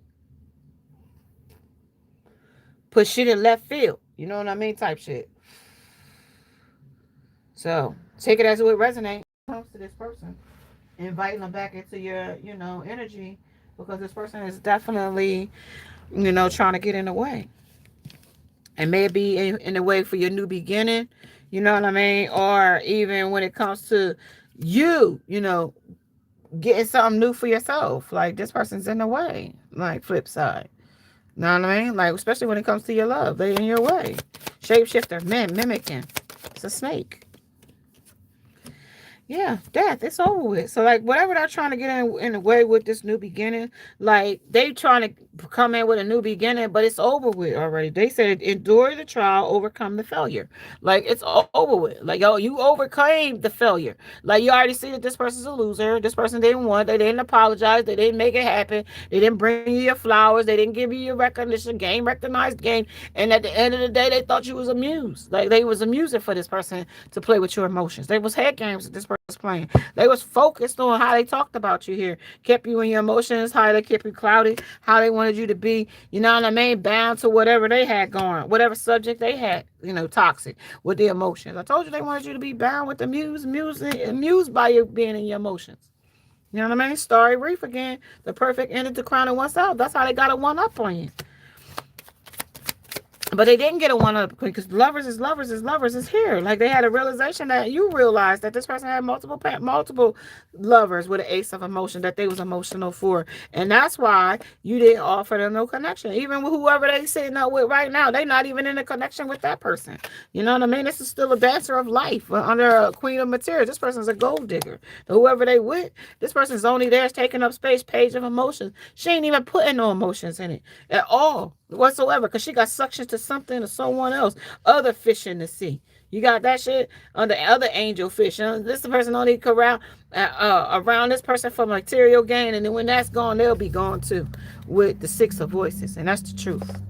put shit in left field, you know what I mean, type shit. So take it as it would resonate when it comes to this person, inviting them back into your, energy, because this person is definitely, trying to get in the way. And maybe in the way for your new beginning, you know what I mean? Or even when it comes to you, getting something new for yourself. Like this person's in the way, like flip side. You know what I mean? Like, especially when it comes to your love, they in your way. Shapeshifter, mimicking. It's a snake. Yeah, death. It's over with. So like whatever they're trying to get in the way with this new beginning, like they trying to come in with a new beginning, but it's over with already. They said endure the trial, overcome the failure. Like it's over with. Like yo, you overcame the failure. Like you already see that this person's a loser. This person didn't want. They didn't apologize. They didn't make it happen. They didn't bring you your flowers. They didn't give you your recognition. Game recognized game. And at the end of the day, they thought you was amused. Like they was amusing for this person to play with your emotions. They was head games that this person was playing. They was focused on how they talked about you here, kept you in your emotions, how they kept you clouded, how they wanted you to be, you know what I mean, bound to whatever they had going, whatever subject they had, toxic with the emotions. I told you they wanted you to be bound with the amused by you being in your emotions. You know what I mean? Starry Reef again, the perfect ended to crown of oneself. That's how they got a one up on you. But they didn't get a one up because lovers is here. Like they had a realization that you realized that this person had multiple lovers with an ace of emotion that they was emotional for, and that's why you didn't offer them no connection. Even with whoever they sitting up with right now, they not even in a connection with that person. You know what I mean? This is still a dancer of life under a queen of materials. This person's a gold digger. Whoever they with, this person's only there is taking up space, page of emotions. She ain't even putting no emotions in it at all whatsoever, because she got suction to something or someone else, other fish in the sea. You got that shit on the other angel fish. This person only around this person for material gain, and then when that's gone, they'll be gone too, with the six of voices, and that's the truth.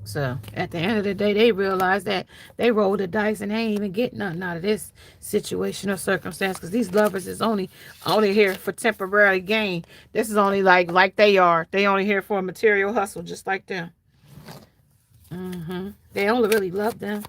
So at the end of the day, they realize that they rolled the dice and they ain't even getting nothing out of this situation or circumstance, because these lovers is only here for temporary gain. This is only like they are. They only here for a material hustle, just like them. They only really love them.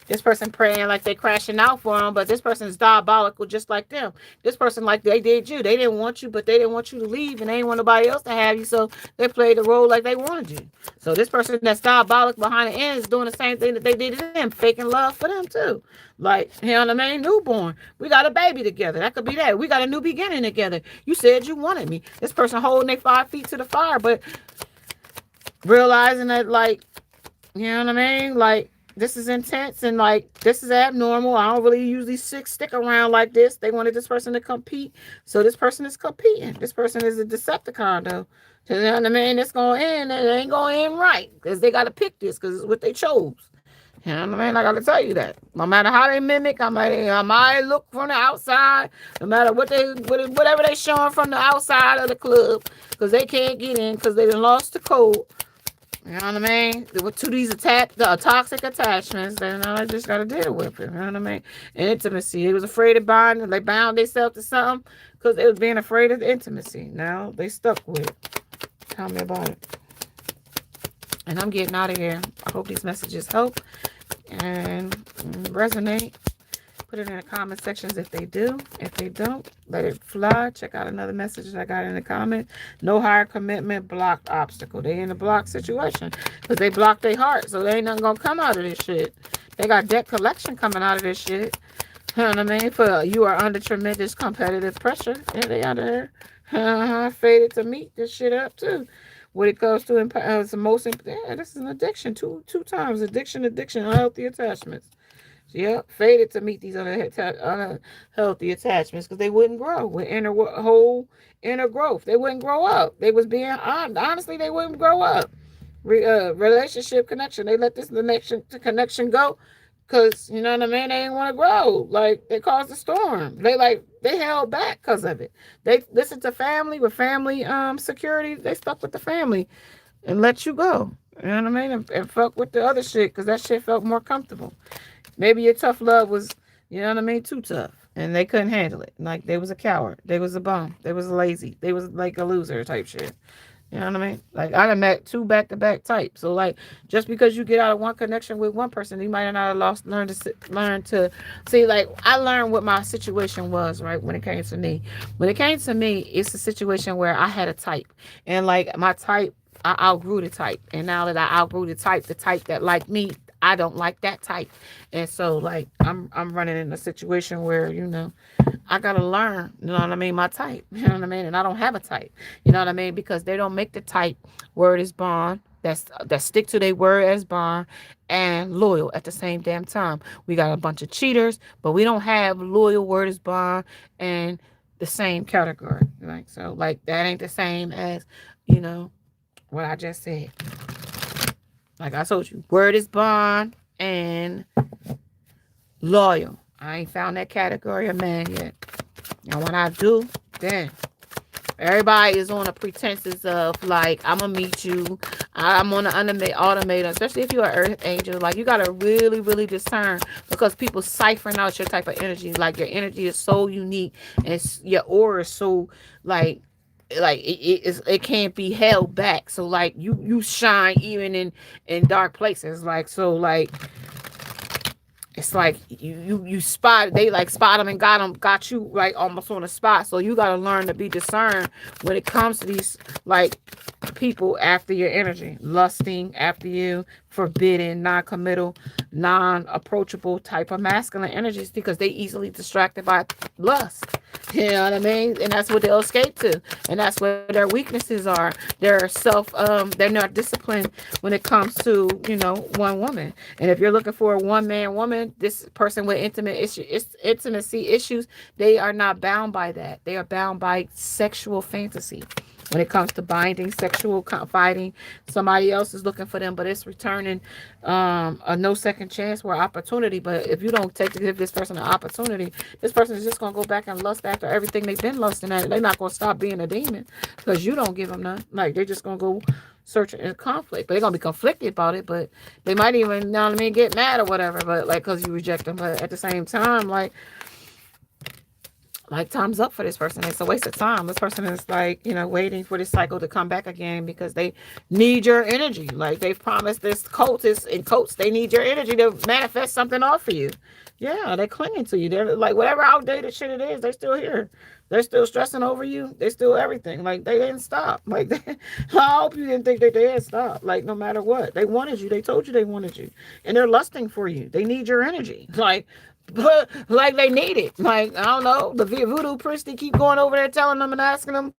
This person praying like they crashing out for them, but this person is diabolical just like them. This person like they did you. They didn't want you, but they didn't want you to leave, and they didn't want nobody else to have you, so they played the role like they wanted you. So this person that's diabolic behind the end is doing the same thing that they did to them, faking love for them too. Like, you know what I mean? Newborn. We got a baby together. That could be that. We got a new beginning together. You said you wanted me. This person holding their 5 feet to the fire, but realizing that, like, you know what I mean? Like, this is intense and like this is abnormal. I don't really usually stick around like this. They wanted this person to compete, so this person is competing. This person is a Decepticon though. So, you know what I mean? It's gonna end, and it ain't gonna end right because they gotta pick this because it's what they chose. You know what I mean? I gotta tell you that. No matter how they mimic, I might look from the outside. No matter whatever they showing from the outside of the club, because they can't get in because they done lost the code. You know what I mean? To these toxic attachments, then I just gotta deal with it. You know what I mean? Intimacy. They was afraid of bonding. They bound themselves to something because they was being afraid of the intimacy. Now they stuck with it. Tell me about it. And I'm getting out of here. I hope these messages help and resonate. Put it in the comment sections if they do. If they don't, let it fly. Check out another message that I got in the comment. No higher commitment, blocked obstacle. They in a blocked situation because they blocked their heart, so they ain't nothing gonna come out of this shit. They got debt collection coming out of this shit. You know what I mean? For you are under tremendous competitive pressure. Yeah, they under there. Faded to meet this shit up too. When it comes to it's the most, this is an addiction. Two times addiction, unhealthy attachments. Yep, faded to meet these unhealthy attachments because they wouldn't grow with whole inner growth. They wouldn't grow up. They was being honestly, they wouldn't grow up. Relationship connection. They let this connection go because you know what I mean. They didn't want to grow. Like they caused a storm. They held back because of it. They listened to family with family security. They stuck with the family. and let you go. You know what I mean? And fuck with the other shit because that shit felt more comfortable. Maybe your tough love was, you know what I mean, too tough. And they couldn't handle it. Like they was a coward. They was a bum. They was lazy. They was like a loser type shit. You know what I mean? Like I done met two back to back types. So like just because you get out of one connection with one person, you might not have lost learn to see. Like I learned what my situation was right when it came to me. When it came to me, it's a situation where I had a type, and like my type, I outgrew the type, and now that I outgrew the type that like me, I don't like that type, and so like I'm running in a situation where I gotta learn, you know what I mean, my type, you know what I mean, and I don't have a type, you know what I mean, because they don't make the type word is bond that stick to their word as bond and loyal at the same damn time. We got a bunch of cheaters, but we don't have loyal word is bond and the same category, like so, like that ain't the same as you know what I just said. Like I told you, word is bond and loyal. I ain't found that category of man yet. And when I do, then everybody is on the pretenses of like I'm gonna meet you. I'm on the automator, especially if you're an earth angel. Like you gotta really, really discern because people siphon out your type of energy. Like your energy is so unique and your aura is so like it can't be held back. So like you shine even in dark places. Like so like it's like you spot they like spot them and got you like almost on the spot. So you got to learn to be discerned when it comes to these like people after your energy, lusting after you, forbidden, non-committal, non-approachable type of masculine energies because they easily distracted by lust. You know what I mean? And that's what they'll escape to. And that's where their weaknesses are. They're not disciplined when it comes to, one woman. And if you're looking for a one man woman, this person with intimacy issues, they are not bound by that. They are bound by sexual fantasy. When it comes to binding, sexual confiding, somebody else is looking for them, but it's returning a no second chance or opportunity. But if you don't give this person an opportunity, this person is just gonna go back and lust after everything they've been lusting at. They're not gonna stop being a demon because you don't give them none. Like they're just gonna go searching in conflict, but they're gonna be conflicted about it. But they might even, you know what I mean, get mad or whatever. But like, cause you reject them. But at the same time, like time's up for this person. It's a waste of time. This person is like, waiting for this cycle to come back again because they need your energy. Like they've promised this cultist in coats, they need your energy to manifest something off for you. Yeah, they're clinging to you. They're like whatever outdated shit it is, they're still here. They're still stressing over you. They still everything. Like they didn't stop. Like I hope you didn't think that they had stopped. Like no matter what, they wanted you. They told you they wanted you, and they're lusting for you. They need your energy. But like they need it. Like I don't know, the voodoo priest they keep going over there telling them and asking them,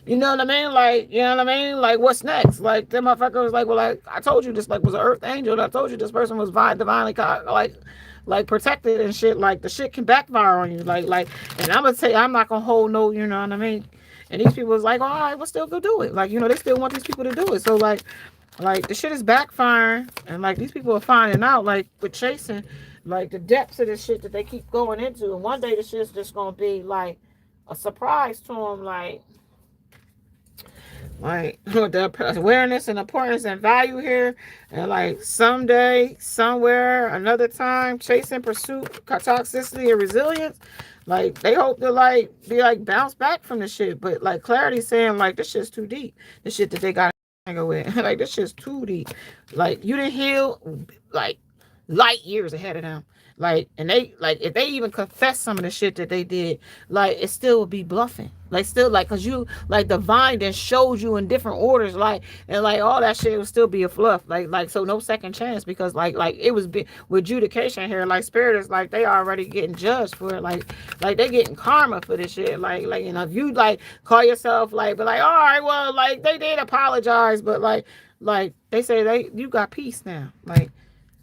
you know what I mean? Like you know what I mean? Like what's next? Like the motherfucker was like, well, I told you this like was an earth angel. And I told you this person was divinely like protected and shit. Like the shit can backfire on you. Like, and I'm gonna say I'm not gonna hold no, you know what I mean? And these people was like, all right, we'll still go do it. Like they still want these people to do it. So like the shit is backfiring, and like these people are finding out like with chasing. Like the depths of this shit that they keep going into, and one day the shit's just gonna be like a surprise to them. Like the awareness and importance and value here, and like someday, somewhere, another time, chasing pursuit, toxicity, and resilience. Like they hope to like be like bounce back from the shit, but like clarity saying like this shit's too deep. The shit that they got to go with, like this shit's too deep. Like you didn't heal, like light years ahead of them. Like, and they like if they even confess some of the shit that they did, like it still would be bluffing. Like still like cause you like the vine then showed you in different orders, like and like all that shit would still be a fluff. Like so no second chance because like it was with adjudication here. Like spirit is like they already getting judged for it. Like they getting karma for this shit. Like if you like call yourself but like all right, well like they did apologize, but like they say you got peace now. Like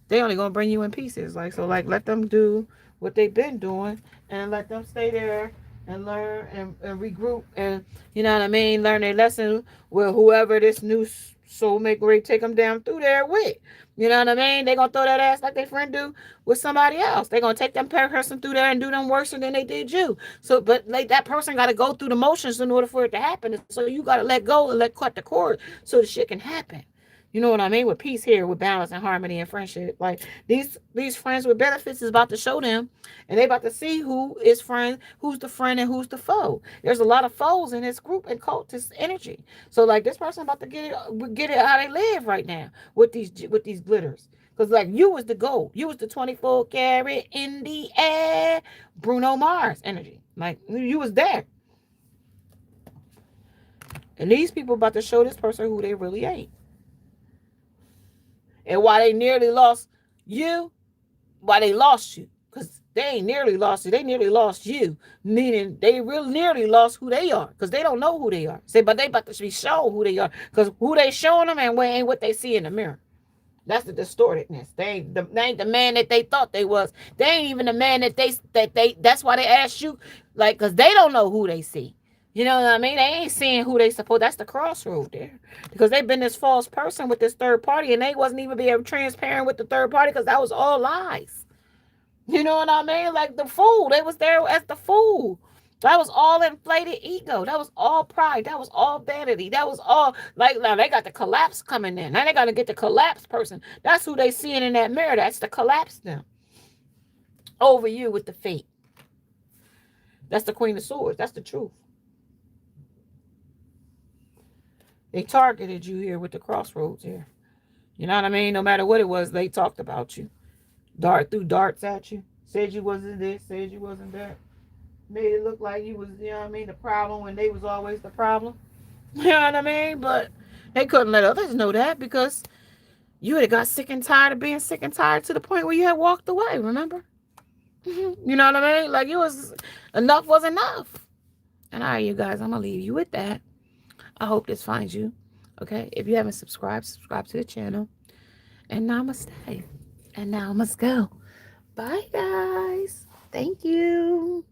they only gonna bring you in pieces. Like so, like let them do what they've been doing and let them stay there and learn and regroup and, you know what I mean, learn their lesson with whoever this new soulmate ready to take them down through there with. You know what I mean? They gonna throw that ass like their friend do with somebody else. They gonna take them person through there and do them worse than they did you. So, but like that person got to go through the motions in order for it to happen. So you got to let go and let cut the cord so the shit can happen. You know what I mean? With peace here, with balance and harmony and friendship. Like these friends with benefits is about to show them, and they about to see who is friend, who's the friend, and who's the foe. There's a lot of foes in this group and cultist energy. So like this person about to get it how they live right now with these glitters. Cause like you was the gold, you was the 24 karat in the air, Bruno Mars energy. Like you was there, and these people about to show this person who they really ain't. And why they nearly lost you, why they lost you. Because they ain't nearly lost you. They nearly lost you. Meaning they really nearly lost who they are. Because they don't know who they are. Say, but they about to be shown who they are. Because who they showing them ain't what they see in the mirror. That's the distortedness. They ain't the man that they thought they was. They ain't even the man that's why they asked you, like, because they don't know who they see. You know what I mean? They ain't seeing who they suppose. That's the crossroad there. Because they've been this false person with this third party, and they wasn't even being transparent with the third party because that was all lies. You know what I mean? Like the fool. They was there as the fool. That was all inflated ego. That was all pride. That was all vanity. That was all like now they got the collapse coming in. Now they got to get the collapse person. That's who they seeing in that mirror. That's the collapse them over you with the fate. That's the Queen of Swords. That's the truth. They targeted you here with the crossroads here. You know what I mean? No matter what it was, they talked about you. Threw darts at you. Said you wasn't this. Said you wasn't that. Made it look like you was, you know what I mean, the problem when they was always the problem. You know what I mean? But they couldn't let others know that because you had got sick and tired of being sick and tired to the point where you had walked away, remember? You know what I mean? Like it was enough was enough. And all right, you guys, I'm gonna leave you with that. I hope this finds you. Okay. If you haven't subscribed, subscribe to the channel. And namaste. And now I must go. Bye guys. Thank you.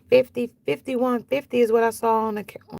50, 51, 50 is what I saw on the